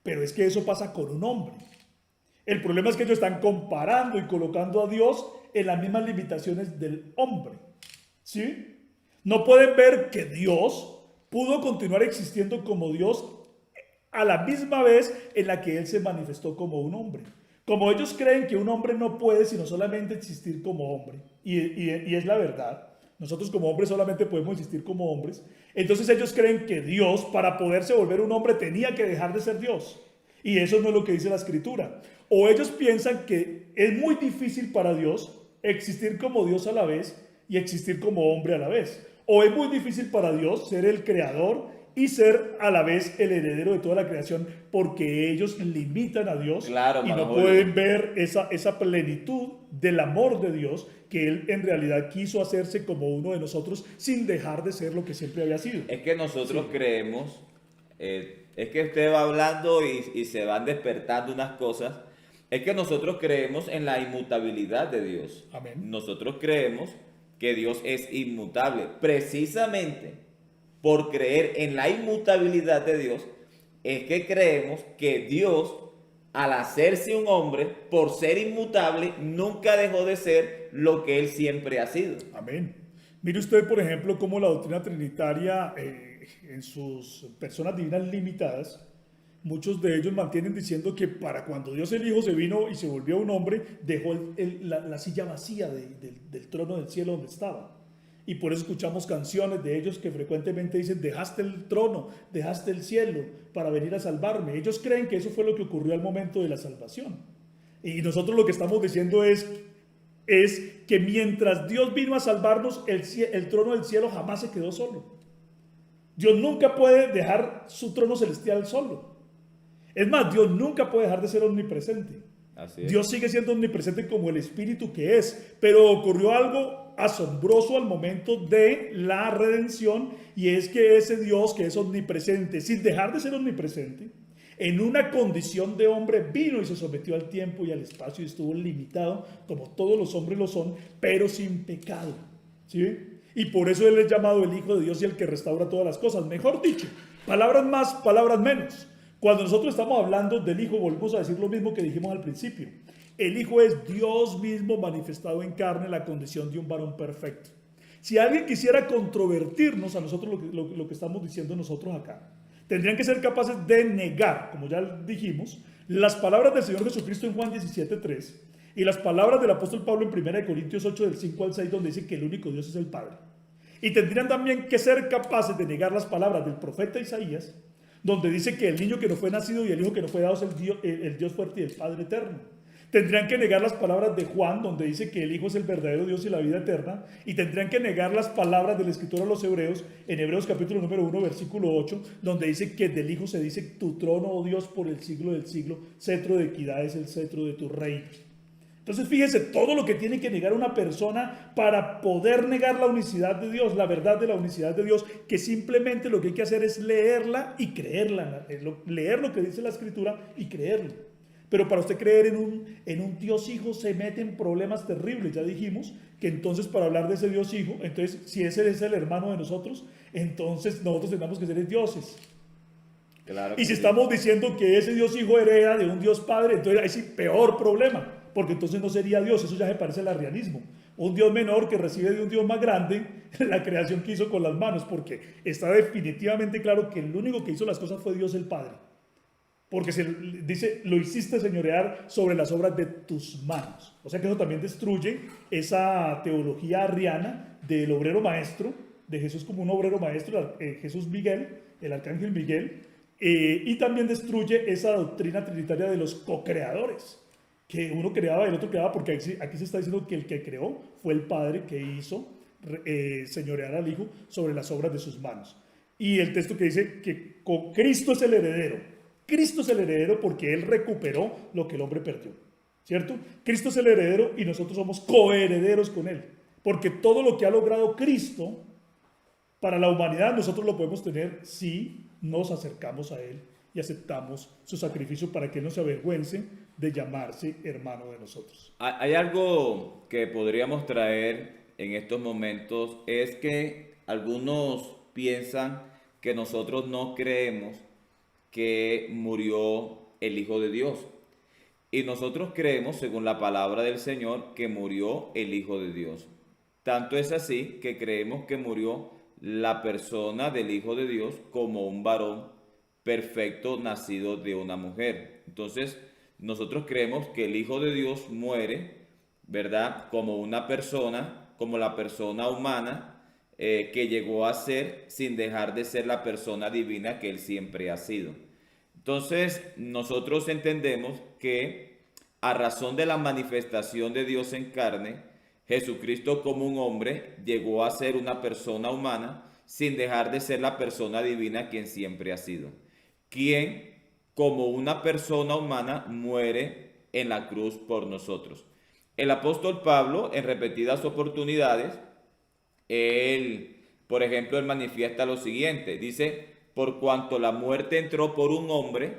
Pero es que eso pasa con un hombre. El problema es que ellos están comparando y colocando a Dios en las mismas limitaciones del hombre. ¿Sí? No pueden ver que Dios pudo continuar existiendo como Dios a la misma vez en la que Él se manifestó como un hombre. Como ellos creen que un hombre no puede sino solamente existir como hombre, y es la verdad, nosotros como hombres solamente podemos existir como hombres, entonces ellos creen que Dios, para poderse volver un hombre, tenía que dejar de ser Dios. Y eso no es lo que dice la Escritura. O ellos piensan que es muy difícil para Dios existir como Dios a la vez y existir como hombre a la vez. O es muy difícil para Dios ser el creador y ser a la vez el heredero de toda la creación, porque ellos limitan a Dios, claro, y no pueden ver esa plenitud del amor de Dios, que Él en realidad quiso hacerse como uno de nosotros sin dejar de ser lo que siempre había sido. Es que nosotros creemos, es que usted va hablando y se van despertando unas cosas, es que nosotros creemos en la inmutabilidad de Dios. Amén. Nosotros creemos que Dios es inmutable, precisamente por creer en la inmutabilidad de Dios, es que creemos que Dios, al hacerse un hombre, por ser inmutable, nunca dejó de ser lo que Él siempre ha sido. Amén. Mire usted, por ejemplo, cómo la doctrina trinitaria, en sus personas divinas limitadas, muchos de ellos mantienen diciendo que para cuando Dios el Hijo se vino y se volvió un hombre, dejó la silla vacía del trono del cielo donde estaba. Y por eso escuchamos canciones de ellos que frecuentemente dicen, dejaste el trono, dejaste el cielo para venir a salvarme. Ellos creen que eso fue lo que ocurrió al momento de la salvación. Y nosotros lo que estamos diciendo es que mientras Dios vino a salvarnos, el trono del cielo jamás se quedó solo. Dios nunca puede dejar su trono celestial solo. Es más, Dios nunca puede dejar de ser omnipresente. Así es. Dios sigue siendo omnipresente como el Espíritu que es, pero ocurrió algo asombroso al momento de la redención, y es que ese Dios que es omnipresente, sin dejar de ser omnipresente, en una condición de hombre vino y se sometió al tiempo y al espacio y estuvo limitado, como todos los hombres lo son, pero sin pecado. ¿Sí? Y por eso Él es llamado el Hijo de Dios y el que restaura todas las cosas. Mejor dicho, palabras más, palabras menos. Cuando nosotros estamos hablando del Hijo, volvemos a decir lo mismo que dijimos al principio. El Hijo es Dios mismo manifestado en carne, la condición de un varón perfecto. Si alguien quisiera controvertirnos a nosotros lo que estamos diciendo nosotros acá, tendrían que ser capaces de negar, como ya dijimos, las palabras del Señor Jesucristo en Juan 17:3 y las palabras del apóstol Pablo en 1 Corintios 8 del 5 al 6, donde dice que el único Dios es el Padre. Y tendrían también que ser capaces de negar las palabras del profeta Isaías, donde dice que el niño que no fue nacido y el hijo que no fue dado es el Dios fuerte y el Padre eterno. Tendrían que negar las palabras de Juan, donde dice que el Hijo es el verdadero Dios y la vida eterna. Y tendrían que negar las palabras del escritor a los Hebreos, en Hebreos capítulo número 1, versículo 8, donde dice que del Hijo se dice, tu trono, oh Dios, por el siglo del siglo, cetro de equidad es el cetro de tu reino. Entonces fíjense, todo lo que tiene que negar una persona para poder negar la unicidad de Dios, la verdad de la unicidad de Dios, que simplemente lo que hay que hacer es leerla y creerla, leer lo que dice la Escritura y creerlo. Pero para usted creer en un Dios Hijo se mete en problemas terribles. Ya dijimos que entonces para hablar de ese Dios Hijo, entonces si ese es el hermano de nosotros, entonces nosotros tenemos que ser dioses. Claro Y que si sí. estamos diciendo que ese Dios Hijo hereda de un Dios Padre, entonces ahí sí, peor problema, porque entonces no sería Dios, eso ya se parece al arrianismo. Un Dios menor que recibe de un Dios más grande la creación que hizo con las manos, porque está definitivamente claro que el único que hizo las cosas fue Dios el Padre. Porque se dice, lo hiciste señorear sobre las obras de tus manos. O sea que eso también destruye esa teología arriana del obrero maestro, de Jesús como un obrero maestro, Jesús Miguel, el arcángel Miguel, y también destruye esa doctrina trinitaria de los co-creadores, que uno creaba y el otro creaba, porque aquí se está diciendo que el que creó fue el Padre que hizo señorear al Hijo sobre las obras de sus manos. Y el texto que dice que con Cristo es el heredero. Cristo es el heredero porque Él recuperó lo que el hombre perdió, ¿cierto? Cristo es el heredero y nosotros somos coherederos con Él, porque todo lo que ha logrado Cristo para la humanidad nosotros lo podemos tener si nos acercamos a Él y aceptamos su sacrificio para que Él no se avergüence de llamarse hermano de nosotros. Hay algo que podríamos traer en estos momentos, es que algunos piensan que nosotros no creemos que murió el Hijo de Dios. Y nosotros creemos, según la palabra del Señor, que murió el Hijo de Dios. Tanto es así que creemos que murió la persona del Hijo de Dios como un varón perfecto nacido de una mujer. Entonces, nosotros creemos que el Hijo de Dios muere, ¿verdad? Como una persona, como la persona humana que llegó a ser sin dejar de ser la persona divina que Él siempre ha sido. Entonces, nosotros entendemos que a razón de la manifestación de Dios en carne, Jesucristo como un hombre llegó a ser una persona humana sin dejar de ser la persona divina quien siempre ha sido. Quien como una persona humana muere en la cruz por nosotros. El apóstol Pablo, en repetidas oportunidades, él, por ejemplo, él manifiesta lo siguiente, dice, por cuanto la muerte entró por un hombre,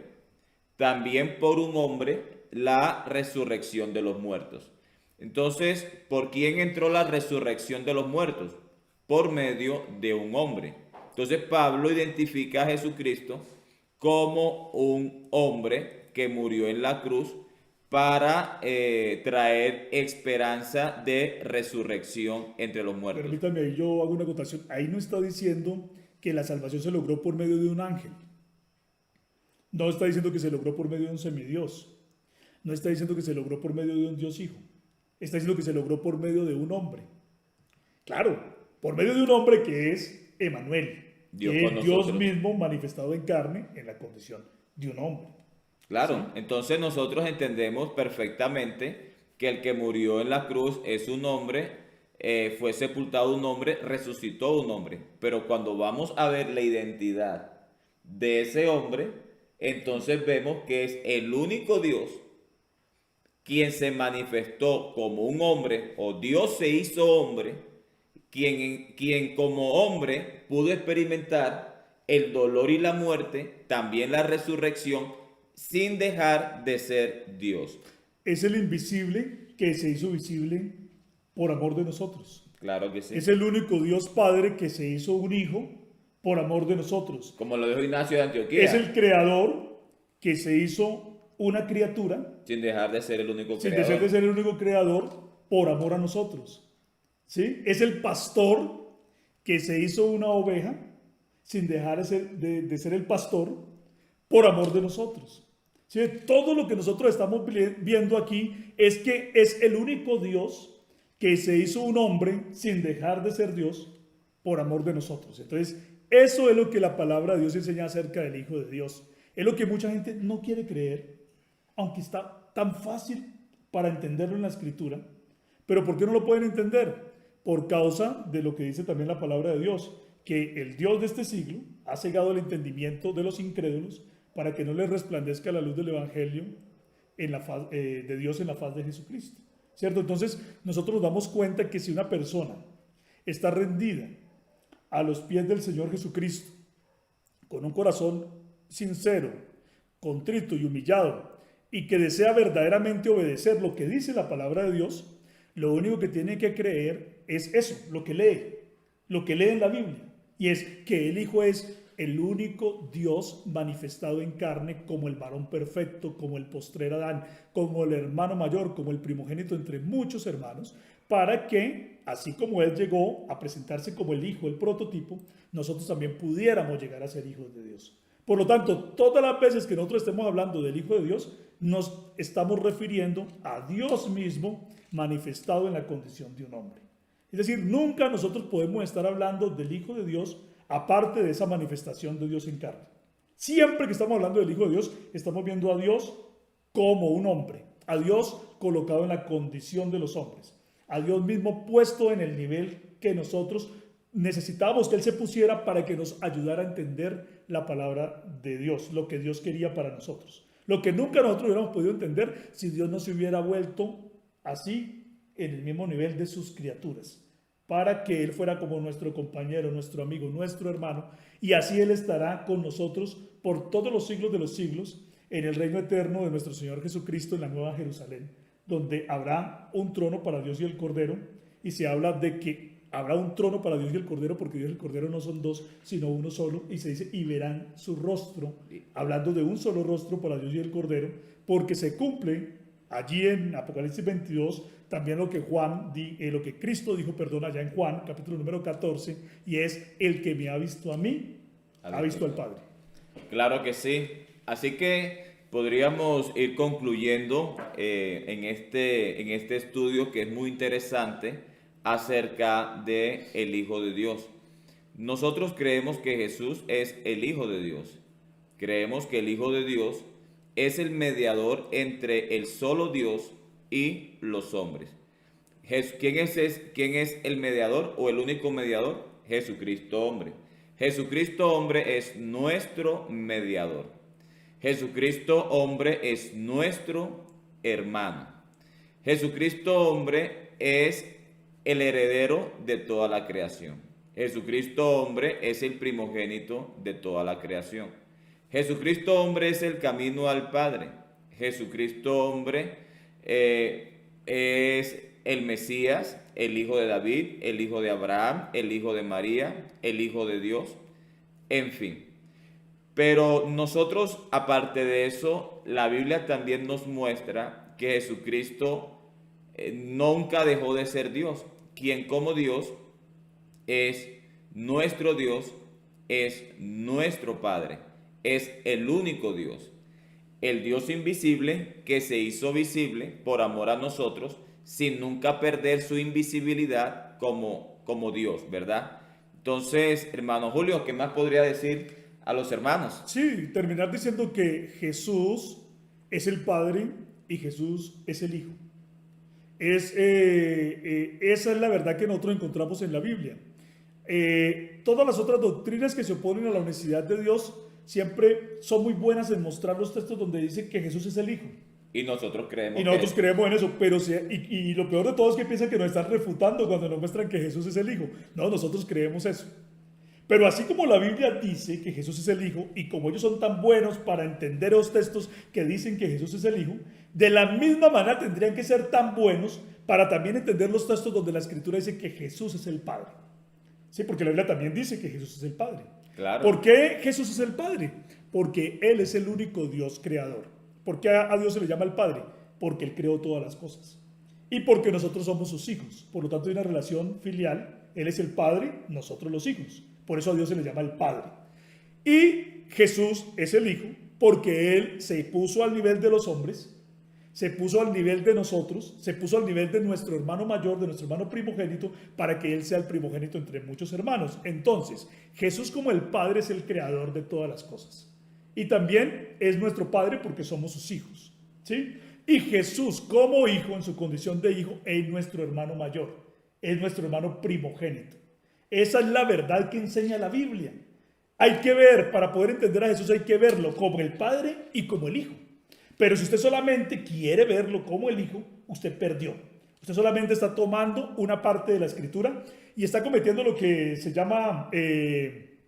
también por un hombre la resurrección de los muertos. Entonces, ¿por quién entró la resurrección de los muertos? Por medio de un hombre. Entonces, Pablo identifica a Jesucristo como un hombre que murió en la cruz para traer esperanza de resurrección entre los muertos. Permítame, ahí yo hago una acotación. Ahí no está diciendo que la salvación se logró por medio de un ángel. No está diciendo que se logró por medio de un semidios. No está diciendo que se logró por medio de un Dios Hijo. Está diciendo que se logró por medio de un hombre. Claro, por medio de un hombre que es Emanuel, Dios que con es Dios nosotros. mismo manifestado en carne en la condición de un hombre. ¿Sí? Claro, entonces nosotros entendemos perfectamente que el que murió en la cruz es un hombre, fue sepultado un hombre, resucitó un hombre. Pero cuando vamos a ver la identidad de ese hombre, entonces vemos que es el único Dios quien se manifestó como un hombre, o Dios se hizo hombre, quien como hombre pudo experimentar el dolor y la muerte, también la resurrección, sin dejar de ser Dios. Es el invisible que se hizo visible por amor de nosotros. Claro que sí. Es el único Dios Padre que se hizo un hijo por amor de nosotros. Como lo dijo Ignacio de Antioquía, Es el creador que se hizo una criatura sin dejar de ser el único sin creador. dejar de ser el único creador por amor a nosotros. ¿Sí? Es el pastor que se hizo una oveja sin dejar de ser el pastor por amor de nosotros. ¿Sí? Todo lo que nosotros estamos viendo aquí es que es el único Dios que se hizo un hombre sin dejar de ser Dios por amor de nosotros. Entonces, eso es lo que la palabra de Dios enseña acerca del Hijo de Dios. Es lo que mucha gente no quiere creer, aunque está tan fácil para entenderlo en la Escritura. Pero ¿por qué no lo pueden entender? Por causa de lo que dice también la palabra de Dios, que el Dios de este siglo ha cegado el entendimiento de los incrédulos para que no les resplandezca la luz del Evangelio en la faz, de Dios en la faz de Jesucristo. ¿Cierto? Entonces nosotros nos damos cuenta que si una persona está rendida a los pies del Señor Jesucristo, con un corazón sincero, contrito y humillado, y que desea verdaderamente obedecer lo que dice la palabra de Dios, lo único que tiene que creer es eso, lo que lee en la Biblia, y es que el Hijo es el único Dios manifestado en carne como el varón perfecto, como el postrer Adán, como el hermano mayor, como el primogénito entre muchos hermanos, para que, así como Él llegó a presentarse como el Hijo, el prototipo, nosotros también pudiéramos llegar a ser hijos de Dios. Por lo tanto, todas las veces que nosotros estemos hablando del Hijo de Dios, nos estamos refiriendo a Dios mismo manifestado en la condición de un hombre. Es decir, nunca nosotros podemos estar hablando del Hijo de Dios aparte de esa manifestación de Dios en carne. Siempre que estamos hablando del Hijo de Dios, estamos viendo a Dios como un hombre, a Dios colocado en la condición de los hombres, a Dios mismo puesto en el nivel que nosotros necesitábamos que Él se pusiera para que nos ayudara a entender la palabra de Dios, lo que Dios quería para nosotros. Lo que nunca nosotros hubiéramos podido entender si Dios no se hubiera vuelto así en el mismo nivel de sus criaturas, para que Él fuera como nuestro compañero, nuestro amigo, nuestro hermano, y así Él estará con nosotros por todos los siglos de los siglos en el reino eterno de nuestro Señor Jesucristo en la Nueva Jerusalén, donde habrá un trono para Dios y el Cordero, y se habla de que habrá un trono para Dios y el Cordero, porque Dios y el Cordero no son dos, sino uno solo, y se dice, y verán su rostro, hablando de un solo rostro para Dios y el Cordero, porque se cumple allí en Apocalipsis 22, también lo que Cristo dijo, allá en Juan, capítulo número 14, y es, el que me ha visto a mí, ha visto al Padre. Claro que sí. Así que podríamos ir concluyendo en este estudio que es muy interesante acerca de el Hijo de Dios. Nosotros creemos que Jesús es el Hijo de Dios. Creemos que el Hijo de Dios es el mediador entre el solo Dios y los hombres. ¿Quién es el mediador o el único mediador? Jesucristo hombre. Jesucristo hombre es nuestro mediador. Jesucristo hombre es nuestro hermano. Jesucristo hombre es el heredero de toda la creación. Jesucristo hombre es el primogénito de toda la creación. Jesucristo hombre es el camino al Padre. Jesucristo hombre es el Mesías, el Hijo de David, el Hijo de Abraham, el Hijo de María, el Hijo de Dios, en fin. Pero nosotros, aparte de eso, la Biblia también nos muestra que Jesucristo nunca dejó de ser Dios, quien como Dios es nuestro Padre es el único Dios, el Dios invisible que se hizo visible por amor a nosotros sin nunca perder su invisibilidad como Dios, ¿verdad? Entonces, hermano Julio, ¿qué más podría decir a los hermanos? Sí, terminar diciendo que Jesús es el Padre y Jesús es el Hijo. Esa es la verdad que nosotros encontramos en la Biblia. Todas las otras doctrinas que se oponen a la honestidad de Dios siempre son muy buenas en mostrar los textos donde dice que Jesús es el Hijo. Y nosotros creemos Y nosotros que creemos en eso, pero y lo peor de todo es que piensan que nos están refutando cuando nos muestran que Jesús es el Hijo. No, nosotros creemos eso. Pero así como la Biblia dice que Jesús es el Hijo, y como ellos son tan buenos para entender los textos que dicen que Jesús es el Hijo, de la misma manera tendrían que ser tan buenos para también entender los textos donde la Escritura dice que Jesús es el Padre. Sí, porque la Biblia también dice que Jesús es el Padre. claro. ¿Por qué Jesús es el Padre? Porque Él es el único Dios creador. ¿Por qué a Dios se le llama el Padre? Porque Él creó todas las cosas. Y porque nosotros somos sus hijos. Por lo tanto, hay una relación filial. Él es el Padre, nosotros los hijos. Por eso a Dios se le llama el Padre. Y Jesús es el Hijo porque Él se puso al nivel de los hombres, se puso al nivel de nosotros, se puso al nivel de nuestro hermano mayor, de nuestro hermano primogénito, para que Él sea el primogénito entre muchos hermanos. Entonces, Jesús como el Padre es el creador de todas las cosas. Y también es nuestro Padre porque somos sus hijos. ¿Sí? Y Jesús como Hijo, en su condición de Hijo, es nuestro hermano mayor, es nuestro hermano primogénito. Esa es la verdad que enseña la Biblia. Hay que ver, para poder entender a Jesús hay que verlo como el Padre y como el Hijo. Pero si usted solamente quiere verlo como el Hijo, usted perdió. Usted solamente está tomando una parte de la Escritura y está cometiendo lo que se llama en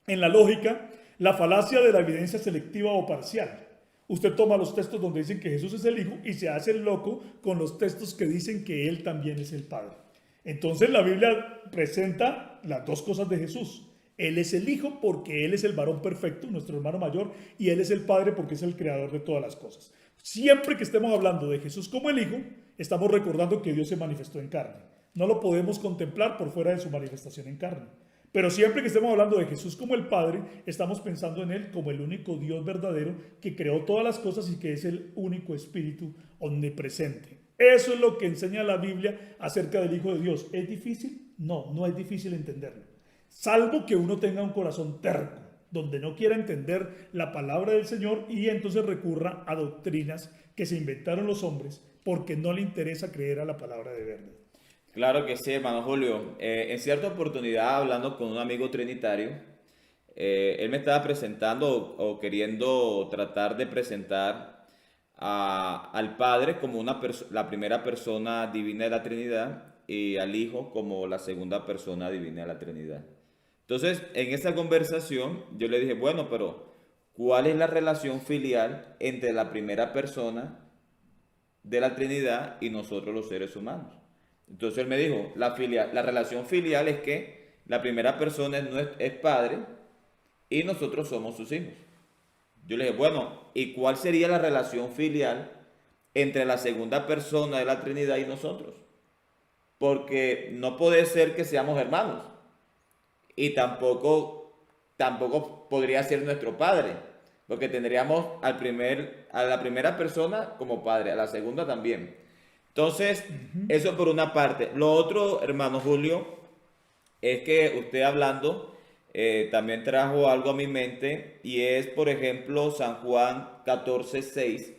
la lógica la falacia de la evidencia selectiva o parcial. Usted toma los textos donde dicen que Jesús es el Hijo y se hace el loco con los textos que dicen que Él también es el Padre. Entonces la Biblia presenta las dos cosas de Jesús. Él es el Hijo porque Él es el varón perfecto, nuestro hermano mayor, y Él es el Padre porque es el creador de todas las cosas. Siempre que estemos hablando de Jesús como el Hijo, estamos recordando que Dios se manifestó en carne. No lo podemos contemplar por fuera de su manifestación en carne. Pero siempre que estemos hablando de Jesús como el Padre, estamos pensando en Él como el único Dios verdadero que creó todas las cosas y que es el único Espíritu omnipresente. Eso es lo que enseña la Biblia acerca del Hijo de Dios. ¿Es difícil? No, no es difícil entenderlo. Salvo que uno tenga un corazón terco, donde no quiera entender la palabra del Señor y entonces recurra a doctrinas que se inventaron los hombres porque no le interesa creer a la palabra de verdad. Claro que sí, hermano Julio. En cierta oportunidad, hablando con un amigo trinitario, él me estaba presentando o queriendo tratar de presentar al Padre como la primera persona divina de la Trinidad y al Hijo como la segunda persona divina de la Trinidad. Entonces, en esa conversación, yo le dije, bueno, pero ¿cuál es la relación filial entre la primera persona de la Trinidad y nosotros los seres humanos? Entonces él me dijo, la relación filial es que la primera persona es padre y nosotros somos sus hijos. Yo le dije, bueno, ¿y cuál sería la relación filial entre la segunda persona de la Trinidad y nosotros? Porque no puede ser que seamos hermanos y tampoco podría ser nuestro padre, porque tendríamos a la primera persona como padre, a la segunda también. Entonces, eso por una parte. Lo otro, hermano Julio, es que usted hablando también trajo algo a mi mente y es, por ejemplo, San Juan 14:6,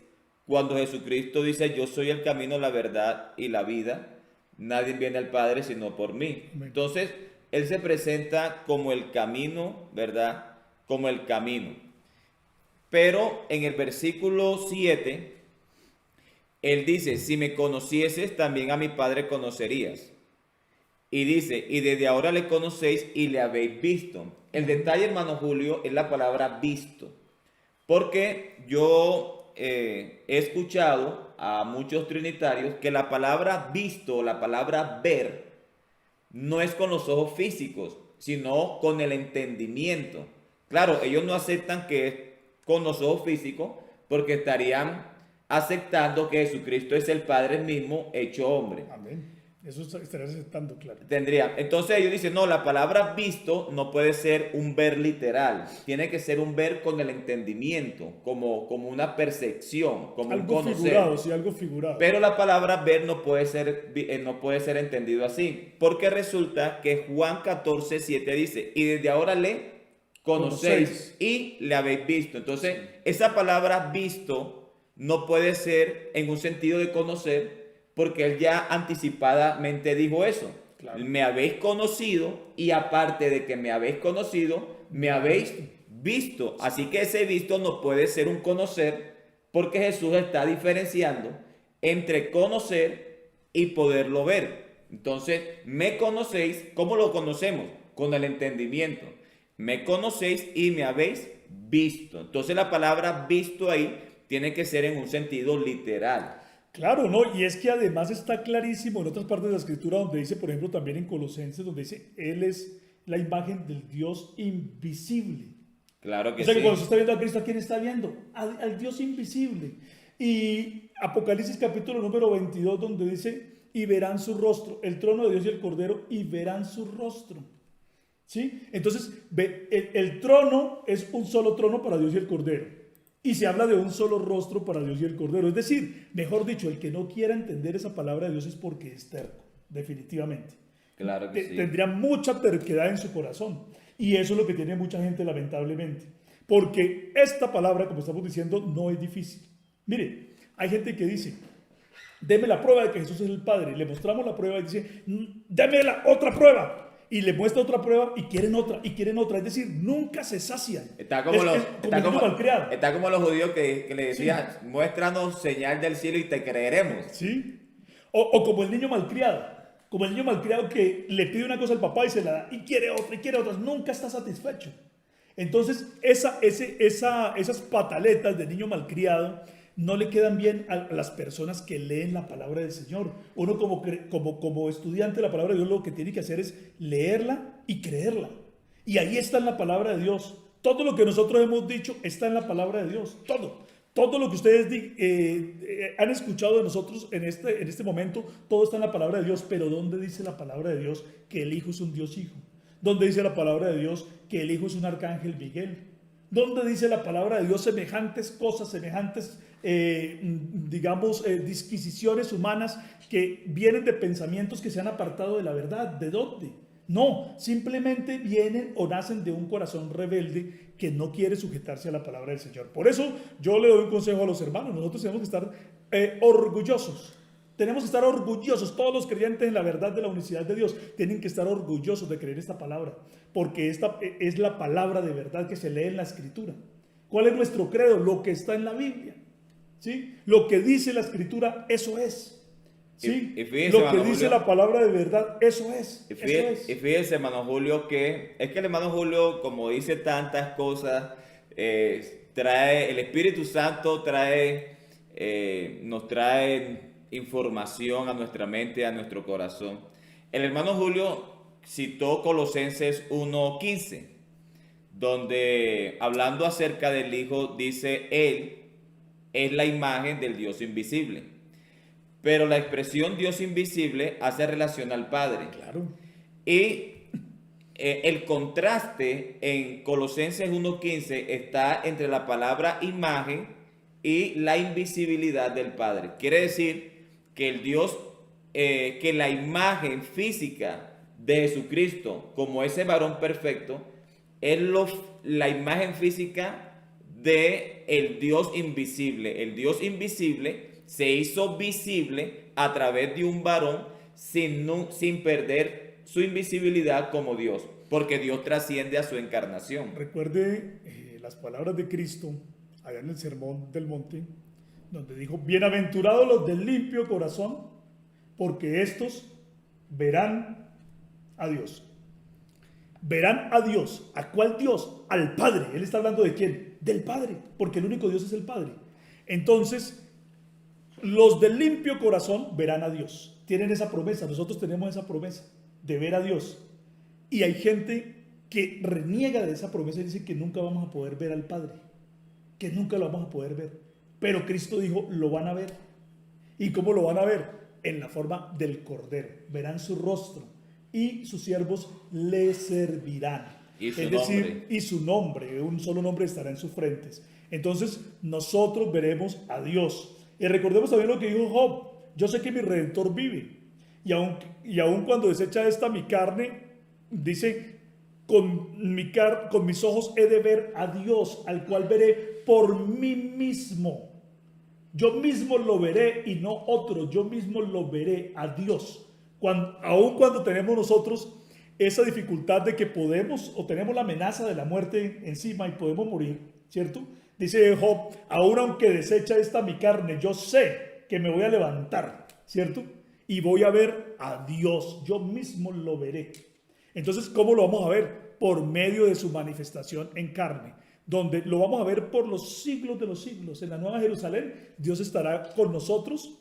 cuando Jesucristo dice, yo soy el camino, la verdad y la vida, nadie viene al Padre sino por mí. Entonces, Él se presenta como el camino, ¿verdad? Como el camino. Pero en el versículo 7, Él dice, si me conocieses, también a mi Padre conocerías. Y dice, y desde ahora le conocéis y le habéis visto. El detalle, hermano Julio, es la palabra visto. Porque yo he escuchado a muchos trinitarios que la palabra visto, la palabra ver, no es con los ojos físicos, sino con el entendimiento. Claro, ellos no aceptan que es con los ojos físicos porque estarían aceptando que Jesucristo es el Padre mismo hecho hombre. Amén. Eso estarías aceptando, claro. Tendría. Entonces ellos dicen, no, la palabra visto no puede ser un ver literal, tiene que ser un ver con el entendimiento, como una percepción, como un Algo figurado, conocer. sí, algo figurado. Pero la palabra ver no puede ser entendido así, porque resulta que Juan 14:7 dice, y desde ahora le conocéis Conocéis. y le habéis visto. Entonces, esa palabra visto no puede ser en un sentido de conocer, porque él ya anticipadamente dijo eso. Claro. Me habéis conocido y aparte de que me habéis conocido, me habéis visto. Así que ese visto no puede ser un conocer, porque Jesús está diferenciando entre conocer y poderlo ver. Entonces, me conocéis, ¿cómo lo conocemos? Con el entendimiento. Me conocéis y me habéis visto. Entonces la palabra visto ahí tiene que ser en un sentido literal. Claro, ¿no? Y es que además está clarísimo en otras partes de la escritura donde dice, por ejemplo, también en Colosenses, donde dice, Él es la imagen del Dios invisible. Claro O que sea que sí. cuando se está viendo a Cristo, ¿a quién está viendo? Al Dios invisible. Y Apocalipsis capítulo número 22, donde dice, y verán su rostro, el trono de Dios y el Cordero, y verán su rostro. ¿Sí? Entonces, el trono es un solo trono para Dios y el Cordero. Y se habla de un solo rostro para Dios y el Cordero. Es decir, mejor dicho, el que no quiera entender esa palabra de Dios es porque es terco, definitivamente. Claro que sí. Tendría mucha terquedad en su corazón. Y eso es lo que tiene mucha gente, lamentablemente. Porque esta palabra, como estamos diciendo, no es difícil. Mire, hay gente que dice, deme la prueba de que Jesús es el Padre. Le mostramos la prueba y dice, dame la otra prueba. Y le muestra otra prueba y quieren otra, y quieren otra. Es decir, nunca se sacian. Está como los, como el niño malcriado. está como los judíos que le decían, Sí. muéstranos señal del cielo y te creeremos. ¿Sí? O como el niño malcriado. Como el niño malcriado que le pide una cosa al papá y se la da, y quiere otra, y quiere otra. Nunca está satisfecho. Entonces, esas pataletas de niño malcriado no le quedan bien a las personas que leen la palabra del Señor. Uno como estudiante de la palabra de Dios lo que tiene que hacer es leerla y creerla. Y ahí está en la palabra de Dios. Todo lo que nosotros hemos dicho está en la palabra de Dios. Todo. Todo lo que ustedes han escuchado de nosotros en este momento, todo está en la palabra de Dios. Pero ¿dónde dice la palabra de Dios que el Hijo es un Dios Hijo? ¿Dónde dice la palabra de Dios que el Hijo es un arcángel Miguel? ¿Dónde dice la palabra de Dios semejantes cosas, semejantes, disquisiciones humanas que vienen de pensamientos que se han apartado de la verdad? ¿De dónde? No, simplemente vienen o nacen de un corazón rebelde que no quiere sujetarse a la palabra del Señor. Por eso yo le doy un consejo a los hermanos. Nosotros tenemos que estar orgullosos. Tenemos que estar orgullosos. Todos los creyentes en la verdad de la unicidad de Dios tienen que estar orgullosos de creer esta palabra, porque esta es la palabra de verdad que se lee en la Escritura. ¿Cuál es nuestro credo? Lo que está en la Biblia. ¿Sí? Lo que dice la Escritura, eso es. ¿Sí? Y fíjese, Lo que hermano dice Julio, la palabra de verdad, eso es. y Eso es. fíjese, hermano Julio, que es que el hermano Julio, como dice tantas cosas, trae, el Espíritu Santo nos trae información a nuestra mente, a nuestro corazón. El hermano Julio citó Colosenses 1:15, donde hablando acerca del Hijo, dice, Él es la imagen del Dios invisible. Pero la expresión Dios invisible hace relación al Padre. Claro. Y el contraste en Colosenses 1:15 está entre la palabra imagen y la invisibilidad del Padre. Quiere decir que el Dios, que la imagen física de Jesucristo como ese varón perfecto es la imagen física de el Dios invisible. El Dios invisible se hizo visible a través de un varón sin perder su invisibilidad como Dios, porque Dios trasciende a su encarnación. Recuerde las palabras de Cristo allá en el Sermón del Monte, donde dijo, bienaventurados los del limpio corazón, porque estos verán a Dios. Verán a Dios. ¿A cuál Dios? Al Padre. Él está hablando de quién? Del Padre, porque el único Dios es el Padre. Entonces, los del limpio corazón verán a Dios. Tienen esa promesa. Nosotros tenemos esa promesa de ver a Dios. Y hay gente que reniega de esa promesa y dice que nunca vamos a poder ver al Padre, que nunca lo vamos a poder ver. Pero Cristo dijo, lo van a ver. ¿Y cómo lo van a ver? en la forma del Cordero. Verán su rostro y sus siervos le servirán. Y su Es decir, nombre. y su nombre, un solo nombre estará en sus frentes. Entonces nosotros veremos a Dios. Y recordemos también lo que dijo Job: yo sé que mi Redentor vive, y aun cuando desecha esta mi carne, dice, con mis ojos he de ver a Dios, al cual veré por mí mismo. Yo mismo lo veré y no otro, yo mismo lo veré a Dios. Aun cuando tenemos nosotros esa dificultad de que podemos o tenemos la amenaza de la muerte encima y podemos morir, ¿cierto? Dice Job: aun aunque desecha esta mi carne, yo sé que me voy a levantar, ¿cierto? Y voy a ver a Dios, yo mismo lo veré. Entonces, ¿cómo lo vamos a ver? Por medio de su manifestación en carne, donde lo vamos a ver por los siglos de los siglos. En la Nueva Jerusalén, Dios estará con nosotros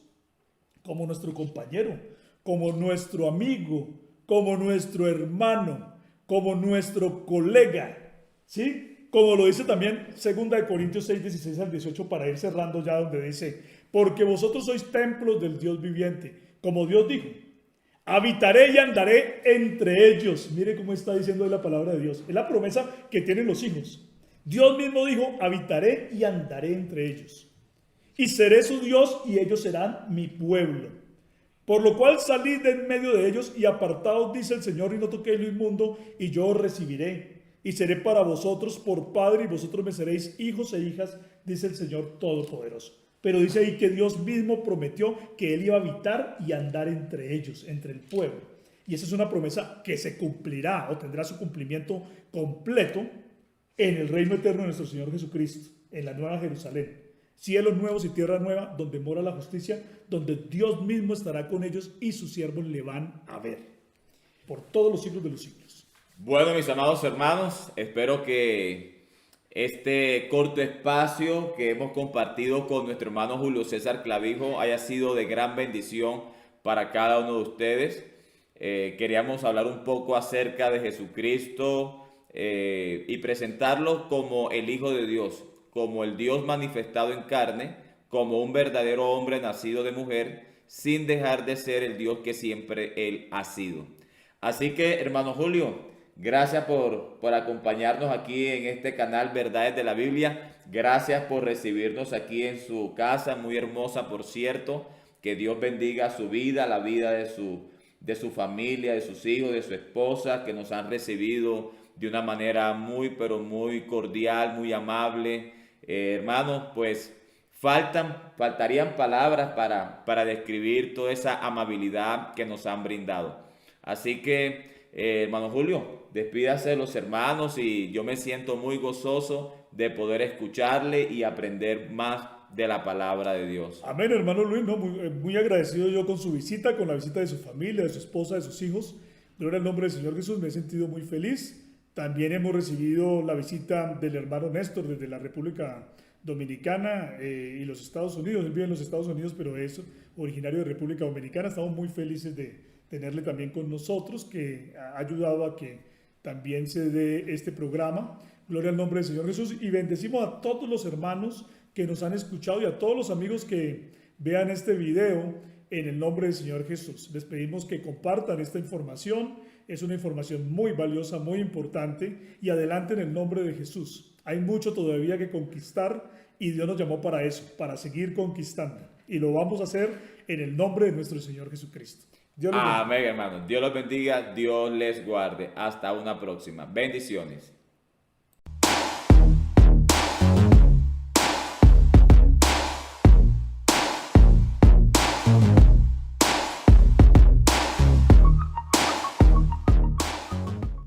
como nuestro compañero, como nuestro amigo, como nuestro hermano, como nuestro colega, ¿sí? Como lo dice también 2 Corintios 6, 16 al 18, para ir cerrando ya, donde dice: porque vosotros sois templos del Dios viviente, como Dios dijo: habitaré y andaré entre ellos. Mire cómo está diciendo la palabra de Dios. Es la promesa que tienen los hijos. Dios mismo dijo: habitaré y andaré entre ellos. Y seré su Dios y ellos serán mi pueblo. Por lo cual salid de en medio de ellos y apartaos, dice el Señor, y no toquéis lo inmundo, y yo os recibiré. Y seré para vosotros por padre, y vosotros me seréis hijos e hijas, dice el Señor Todopoderoso. Pero dice ahí que Dios mismo prometió que Él iba a habitar y andar entre ellos, entre el pueblo. Y esa es una promesa que se cumplirá o tendrá su cumplimiento completo en el reino eterno de nuestro Señor Jesucristo, en la Nueva Jerusalén. Cielos nuevos y tierra nueva, donde mora la justicia, donde Dios mismo estará con ellos y sus siervos le van a ver por todos los siglos de los siglos. Bueno, mis amados hermanos, espero que este corto espacio que hemos compartido con nuestro hermano Julio César Clavijo haya sido de gran bendición para cada uno de ustedes. Queríamos hablar un poco acerca de Jesucristo y presentarlo como el Hijo de Dios, como el Dios manifestado en carne, como un verdadero hombre nacido de mujer, sin dejar de ser el Dios que siempre Él ha sido. Así que, hermano Julio, gracias por acompañarnos aquí en este canal Verdades de la Biblia. Gracias por recibirnos aquí en su casa, muy hermosa, por cierto. Que Dios bendiga su vida, la vida de su familia, de sus hijos, de su esposa, que nos han recibido de una manera muy, pero muy cordial, muy amable. Hermanos, pues faltarían palabras para describir toda esa amabilidad que nos han brindado. Así que, hermano Julio, despídase de los hermanos y yo me siento muy gozoso de poder escucharle y aprender más de la palabra de Dios. Amén, hermano Luis, ¿no? Muy agradecido yo con su visita, con la visita de su familia, de su esposa, de sus hijos. Gloria al nombre del Señor Jesús, me he sentido muy feliz. También hemos recibido la visita del hermano Néstor desde la República Dominicana y los Estados Unidos. Él vive en los Estados Unidos, pero es originario de República Dominicana. Estamos muy felices de tenerle también con nosotros, que ha ayudado a que también se dé este programa. Gloria al nombre del Señor Jesús. Y bendecimos a todos los hermanos que nos han escuchado y a todos los amigos que vean este video en el nombre del Señor Jesús. Les pedimos que compartan esta información. Es una información muy valiosa, muy importante, y adelante en el nombre de Jesús. Hay mucho todavía que conquistar y Dios nos llamó para eso, para seguir conquistando. Y lo vamos a hacer en el nombre de nuestro Señor Jesucristo. Dios les bendiga. Amén, hermanos. Dios los bendiga, Dios les guarde. Hasta una próxima. Bendiciones.